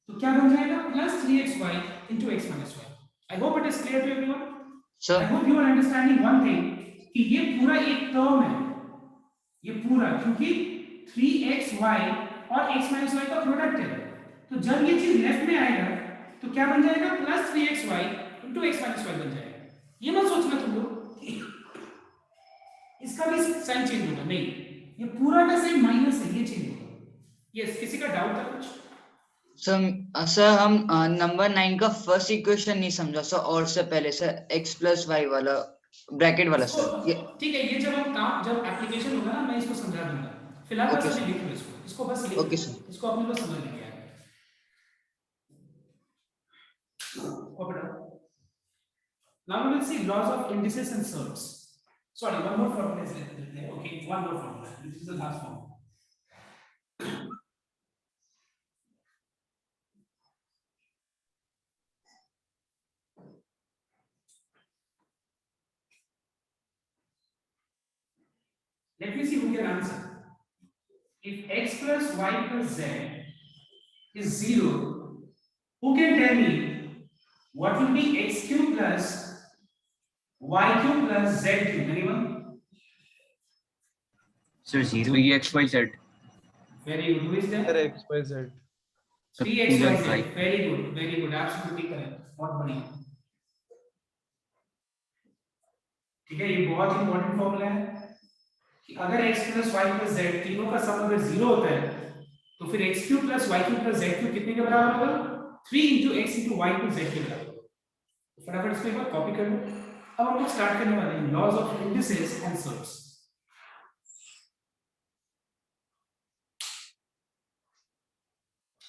तो क्या बन जाएगा? Plus 3xy into x minus y. I hope it is clear to everyone. Sir. I hope you are understanding one thing कि ये पूरा एक टर्म है, ये पूरा, क्योंकि 3xy और x minus y का प्रोडक्ट है. तो जब ये चीज लेफ्ट में आएगा तो क्या बन जाएगा? Plus 3xy into x minus y बन जाएगा. ये मत सोचना तुम लोग इसका भी साइन चेंज होगा, नहीं, ये पूरा का साइन माइनस है, ये चेंज होगा. यस, किसी का डाउट था कुछ? सर हम नंबर 9 का फर्स्ट इक्वेशन नहीं समझा सर, और से पहले सर x प्लस वाई वाला ब्रैकेट वाला सर. ठीक है, ये जब हम जब एप्लीकेशन होगा ना मैं इसको समझा दूंगा. फिलहाल बस Okay, अभी लिख लो इसको बस लिख. Okay, sir. इसको अपने को समझ में आएगा. Copy down. Now we will see laws of indices and surds. Sorry, one more formula is there. Okay, one more formula. This is the last formula. Let me see who can answer. If x plus y plus z is 0, who can tell me what will be x cube plus y cube plus z cube? Anyone? Sir, 0. 3xyz. Very good. Who is there? x y z. 3xyz. Very good. Very good. Absolutely correct. बहुत बढ़िया. ठीक है, ये बहुत important formula है कि अगर x plus y plus z तीनों का सम अगर 0 होता है तो फिर x cube plus y cube plus z cube कितने के बराबर होगा? 3 into x into y into z के बराबर. फटाफट इसको एक बार कॉपी कर लो. अब हम लोग स्टार्ट करने वाले हैं laws of indices and surds.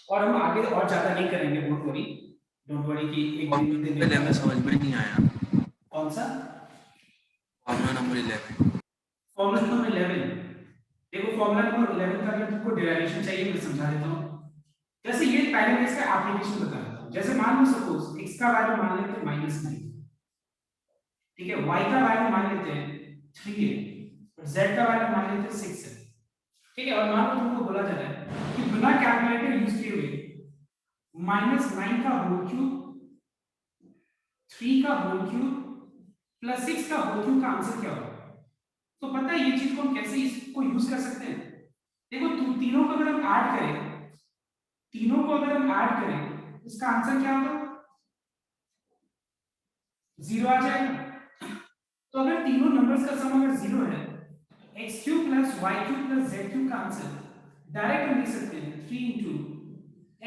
और हम आगे और ज्यादा नहीं करेंगे, डोंट वरी कि एक दिन पहले हमें समझ में नहीं आया. कौन सा फॉर्मूला नंबर 11. Formula number 11. देखो फॉर्मूला नंबर 11 का अगर तुमको डेरिवेशन चाहिए मैं समझा देता हूं. जैसे ये पहले मैं इसका एप्लीकेशन बता देता हूं. जैसे मान लो सपोज x का वैल्यू मान लेते हैं -9, ठीक है, y का वैल्यू मान लेते हैं 3 है और z का वैल्यू मान लेते हैं 6 है, ठीक है. और मान लो तुमको बोला जा रहा है कि बिना कैलकुलेटर यूज किए हुए -9 का होल क्यूब, 3 का होल क्यूब प्लस 6 का होल क्यूब का आंसर क्या होगा? तो पता है ये चीज को हम कैसे इसको यूज कर सकते हैं? देखो तीनों को अगर हम ऐड करें, तीनों को अगर हम ऐड करें, इसका आंसर क्या होगा? 0 आ जाएगा। तो अगर तीनों नंबर्स का सम अगर 0 है, x cube plus y cube plus z cube का आंसर डायरेक्ट हम लिख सकते हैं 3 into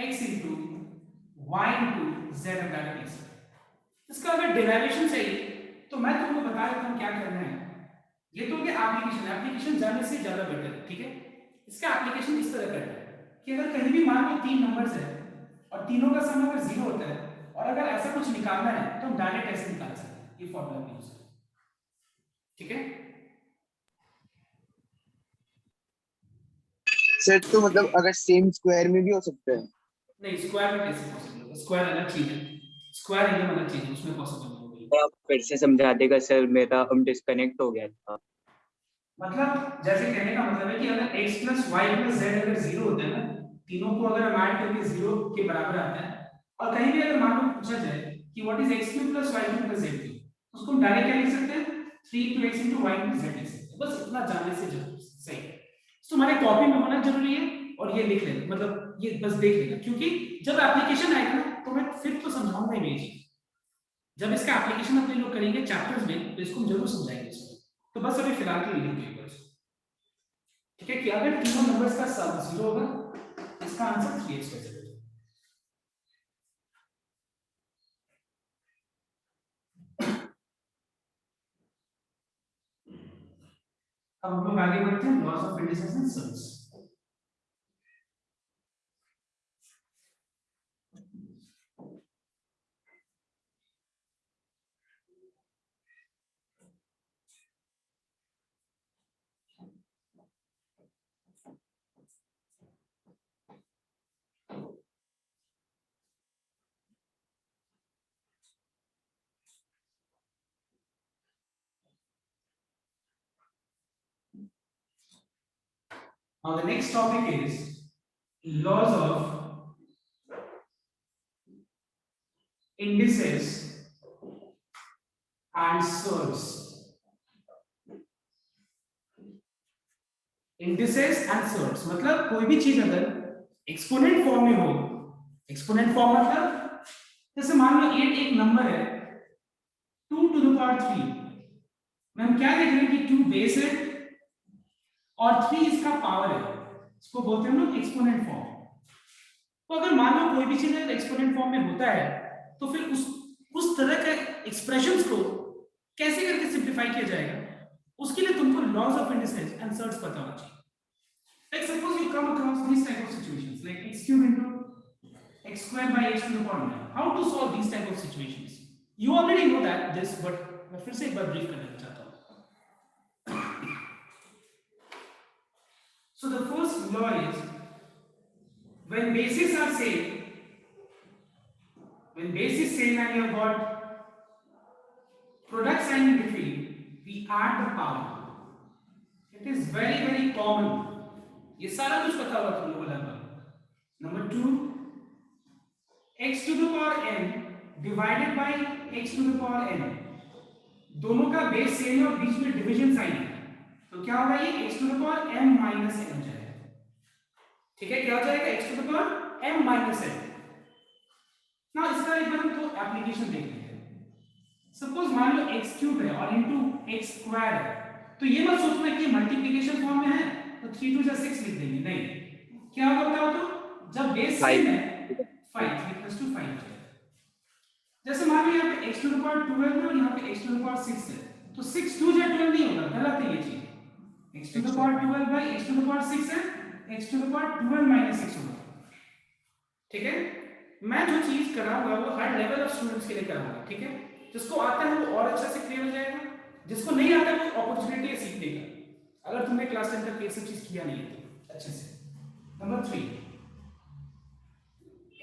x into y into z हम डायरेक्ट लिख सकते हैं। इसका अगर डेरिवेशन चाहिए तो मैं तुमको बता देता हूं क्या करना है। ये तो क्या एप्लीकेशन, एप्लीकेशन जाने से ज्यादा बेटर है, ठीक है? इसका एप्लीकेशन इस तरह करना है कि अगर कहीं भी मान लो 3 नंबर्स है और तीनों का सम अगर 0 होता है और अगर ऐसा कुछ निकालना है तो हम डायरेक्ट ऐसे निकाल सकते हैं, ये फॉर्मूला यूज करके, ठीक है? सर तो मतलब अगर सेम स्क्वायर में भी हो सकता है? नहीं, स्क्वायर में कैसे पॉसिबल है? स्क्वायर अलग चीज है, स्क्वायर एकदम अलग चीज है, उसमें पॉसिबल नहीं होगी। आप फिर से समझा देगा सर, मेरा डिस्कनेक्ट हो गया था। मतलब जैसे कहने का मतलब है कि अगर x plus y plus z अगर 0 होता है ना, तीनों को अगर हम ऐड करके 0 के बराबर आता है, और कहीं भी अगर मान लो पूछा जाए कि what is x cube plus y cube plus z cube, उसको हम डायरेक्ट क्या लिख सकते हैं? 3 into x into y into z लिख सकते हैं। बस इतना जानने से जरूर सही है। तो हमारे कॉपी में होना जरूरी है और ये लिख लेना, मतलब ये बस देख लेना, क्योंकि जब एप्लीकेशन आएगा ना तो मैं फिर तो समझाऊंगा ही ये चीज। जब इसका एप्लीकेशन अपने लोग करेंगे चैप्टर्स में तो इसको हम जरूर समझाएंगे इसमें। तो बस अभी फिलहाल के लिए लिख लो, ठीक है? कि अगर तीनों नंबर्स का सम 0 होगा, इसका आंसर 3x हो जाएगा। अब हम लोग आगे बढ़ते हैं loss of indices and sums. Now the next topic is laws of indices and surds. Indices and surds मतलब कोई भी चीज अगर एक्सपोनेंट फॉर्म में हो, एक्सपोनेंट फॉर्म मतलब जैसे मान लो एक नंबर है 2 to the power 3, में हम क्या देख रहे हैं कि 2 बेस है और 3 इसका पावर है, इसको बोलते हैं हम लोग एक्सपोनेंट फॉर्म। तो अगर मान लो कोई भी चीज अगर एक्सपोनेंट फॉर्म में होता है तो फिर उस तरह के एक्सप्रेशंस को कैसे करके सिंपलीफाई किया जाएगा, उसके लिए तुमको laws of indices and surds पता होना चाहिए। Like suppose you come across this type of situations like x cube into x square by x to the power 9, how to solve these type of situations? You already know that this, but मैं फिर से एक बार brief करना चाहता हूँ। So the first law is when bases are same, when base is same and you have got product sign in between, we add the power. It is very common. ये सारा कुछ पता होगा तुम लोगों को लगभग। Number 2, x to the power n divided by x to the power n, दोनों का बेस सेम है और बीच में डिवीजन साइन है, तो क्या होगा ये x to the power m minus n हो जाएगा। ठीक है, क्या हो जाएगा x to the power m minus n। ना इसका एक बार हम तो एप्लीकेशन देख लेते हैं। सपोज मान लो x क्यूब है और इनटू x स्क्वायर है, तो ये मत सोचना कि मल्टीप्लिकेशन फॉर्म में है तो 3 2 6 लिख देंगे, नहीं। क्या होगा बताओ तो, जब बेस सेम है 5 3 + 2 5 है। जैसे मान लो यहाँ पे x to the power 12 है और यहाँ पे x to the power 6 है, तो 6 2 जा 12 नहीं होगा, गलत है ये चीज। x to the power 12 by x to the power 6 है, x to the power 12 minus 6 होगा। ठीक है, मैं जो चीज कराऊंगा वो हर लेवल ऑफ स्टूडेंट्स के लिए कराऊंगा, ठीक है? जिसको आता है वो और अच्छा से क्लियर हो जाएगा, जिसको नहीं आता है वो अपॉर्चुनिटी है सीखने का, अगर तुमने क्लास 10 तक ये सब चीज किया नहीं है तो अच्छे से। Number 3,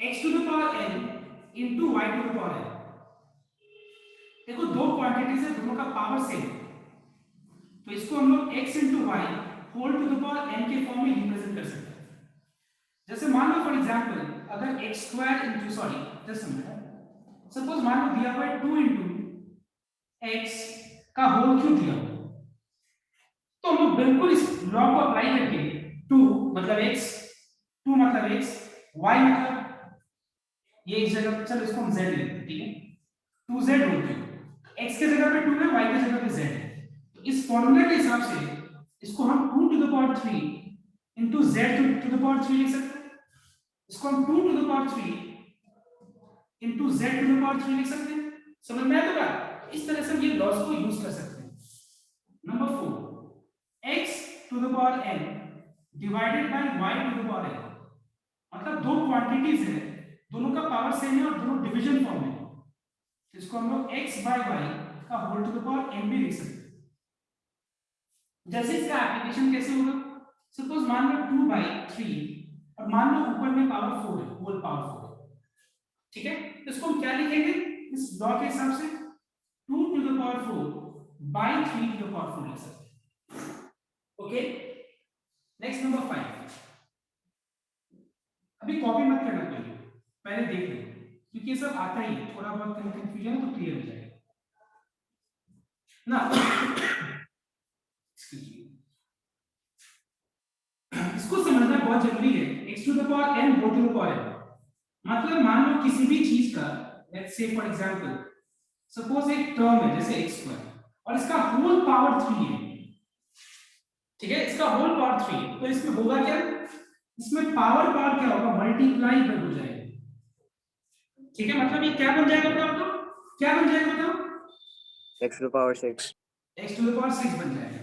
x to the power n into y to the power n। देखो दो क्वांटिटीज है, दोनों का पावर सेम, तो इसको हम लोग x into y whole to the power n के फॉर्म में रिप्रेजेंट कर सकते हैं। जैसे मान लो फॉर एग्जांपल अगर x square into just a minute, suppose मान लो दिया हुआ है 2 into x का होल क्यूब दिया हुआ है। तो हम लोग बिल्कुल इस लॉ को अप्लाई करके 2 मतलब x, 2 मतलब x, y मतलब ये इस जगह, चलो इसको हम z लेते हैं, ठीक है, 2z होल क्यूब, x के जगह पे 2 है, y के जगह पे z है। तो इस फॉर्मूले के हिसाब से इसको हम 2 to the power 3 into z to the power 3 लिख सकते हैं। इसको हम 2 to the power 3 into z to the power 3 लिख सकते हैं। समझ में आया तो क्या? इस तरह से हम ये लॉस को यूज कर सकते हैं। Number 4, x to the power n divided by y to the power n, मतलब दो क्वांटिटीज है, दोनों का पावर सेम है और दोनों डिवीजन फॉर्म में, तो इसको हम लोग x by y का whole to the power n भी लिख सकते हैं। जैसे इसका एप्लीकेशन कैसे होगा, सपोज मान लो 2 by 3 और मान लो ऊपर में पावर 4 है, होल पावर 4 है, ठीक है, तो इसको हम क्या लिखेंगे इस लॉ के हिसाब से, 2 to the power 4 by 3 to the power 4 लिख सकते हैं। Okay, next number 5। अभी कॉपी मत करना कोई, पहले देख लो, क्योंकि ये सब आता ही है, थोड़ा बहुत कंफ्यूजन तो क्लियर हो जाएगा ना। इसको समझना बहुत जरूरी है। x to the power n whole to the power n, मतलब मान लो किसी भी चीज का, let's say for example suppose एक टर्म है जैसे x स्क्वायर और इसका होल पावर 3 है, ठीक है, इसका होल पावर 3 है, तो इसमें होगा क्या, इसमें पावर क्या होगा, मल्टीप्लाई हो जाएगा, ठीक है, मतलब ये क्या बन जाएगा बताओ, तो क्या बन जाएगा बताओ, x to the power 6 x to the power 6 बन जाएगा।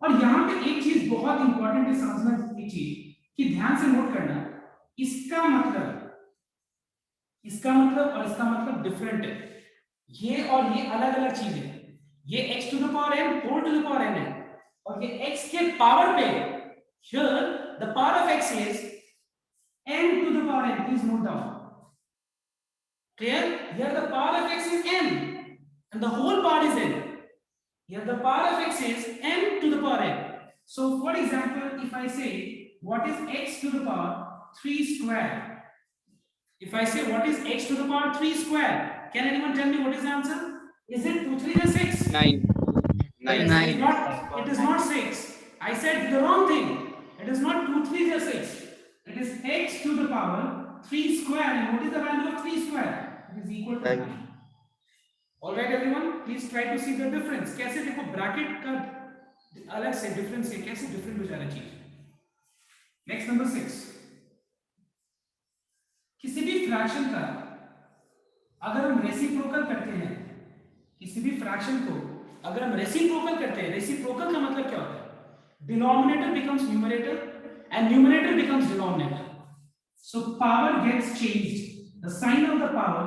और यहाँ पे एक चीज बहुत इंपॉर्टेंट है समझना, एक चीज कि ध्यान से नोट करना, इसका मतलब और इसका मतलब डिफरेंट है, ये और ये अलग अलग चीज है, ये x to the power n whole to the power n है, और ये x के पावर पे, here the power of x is n to the power n, please note down, clear, here the power of x is n and the whole part is n, here the power of x is n to the power n. So for example, if I say what is x to the power 3 square, if I say what is x to the power 3 square, can anyone tell me what is the answer? Is it 2 3 or 6? 9 It is not 6. I said the wrong thing. It is not 2 3 or 6. It is x to the power 3 square, and what is the value of 3 square? It is equal to 9. All right everyone, please try to see the difference. कैसे देखो bracket का अलग से difference है, कैसे different हो जा रहा है चीज। नेक्स्ट नंबर 6, किसी भी फ्रैक्शन का अगर हम रेसिप्रोकल करते हैं, किसी भी फ्रैक्शन को अगर हम रेसिप्रोकल करते हैं, रेसिप्रोकल का मतलब क्या होता है, denominator becomes numerator and numerator becomes denominator, so power gets changed, the sign of the power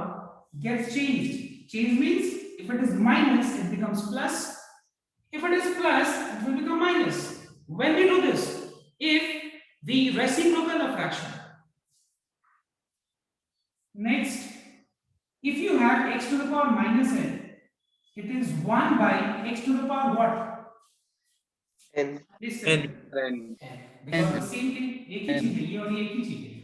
gets changed. Change means if it is minus, it becomes plus. If it is plus, it will become minus. When we do this, if the reciprocal of fraction. Next, if you have x to the power minus n, it is 1 by x to the power what? n. Listen. n. Because the same thing, एक ही चीज है, ये और ये एक ही चीज है।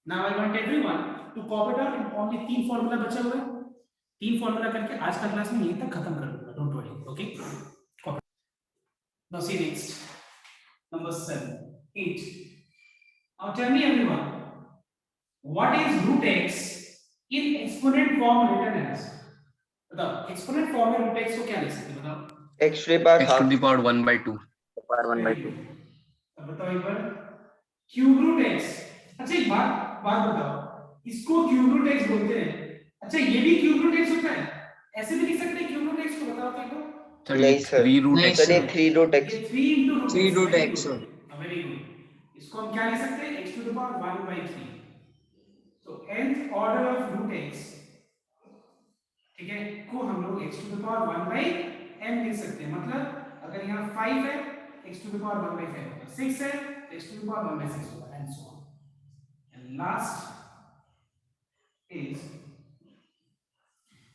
Now I want everyone to copy it out, and only 3 formula बचे हुए हैं, 3 फॉर्मूला करके आज का क्लास में यहीं तक खत्म कर दूंगा, don't worry, okay. Now see next, number 7, 8. Now tell me everyone, what is root x in exponent form written as? बताओ, exponent form में root x को क्या लिख सकते हैं बताओ? x to the power x to half. the power 1/2. power 1/2 अब बताओ एक बार, cube root x, अच्छा एक बात बताओ, इसको क्यूब रूट x बोलते हैं, अच्छा ये भी क्यूब रूट x होता है, ऐसे भी लिख सकते हैं क्यूब रूट x को, बताओ तो एक बार। नहीं सर, 3 root नहीं x. सर ये 3 root x. ये 3 into 3 root x very good, इसको हम क्या लिख सकते हैं, x to the power 1/3, तो nth order of root x, ठीक है, को हम लोग x to the power 1/n लिख सकते हैं, मतलब अगर यहाँ 5 है x to the power 1/5 होगा, 6 है x to the power 1/6 होगा, and so on. And last is,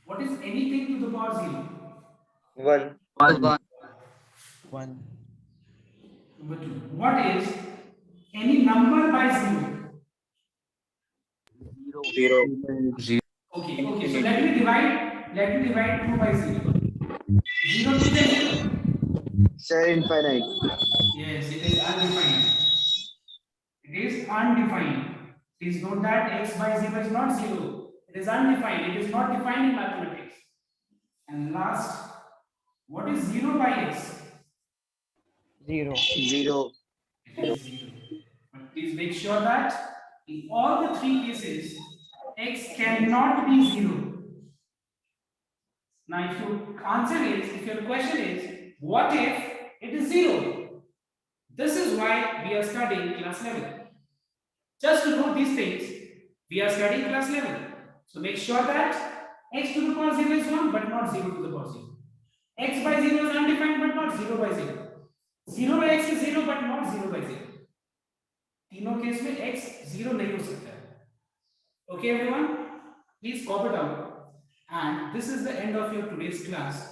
what is anything to the power 0? 1. 1. Number 2, what is any number by 0? 0 Okay, so let me divide 2 by 0. 0 means a 0. Sir, infinite. Yes, it is undefined. It is undefined. Please note that x by 0 is not 0. It is undefined. It is not defined in mathematics. And last, what is 0 by x? 0. It is 0. But please make sure that in all the three cases, x cannot be 0. Now, if your answer is, if your question is, what if it is 0? This is why we are studying class level. Just to know these things, we are studying class level. So make sure that x to the power 0 is 1, but not 0 to the power 0. X by 0 is undefined, but not 0 by 0. 0 by x is 0, but not 0 by 0. तीनों case में x 0 नहीं हो सकता है. Okay, everyone, please copy it out. And this is the end of your today's class.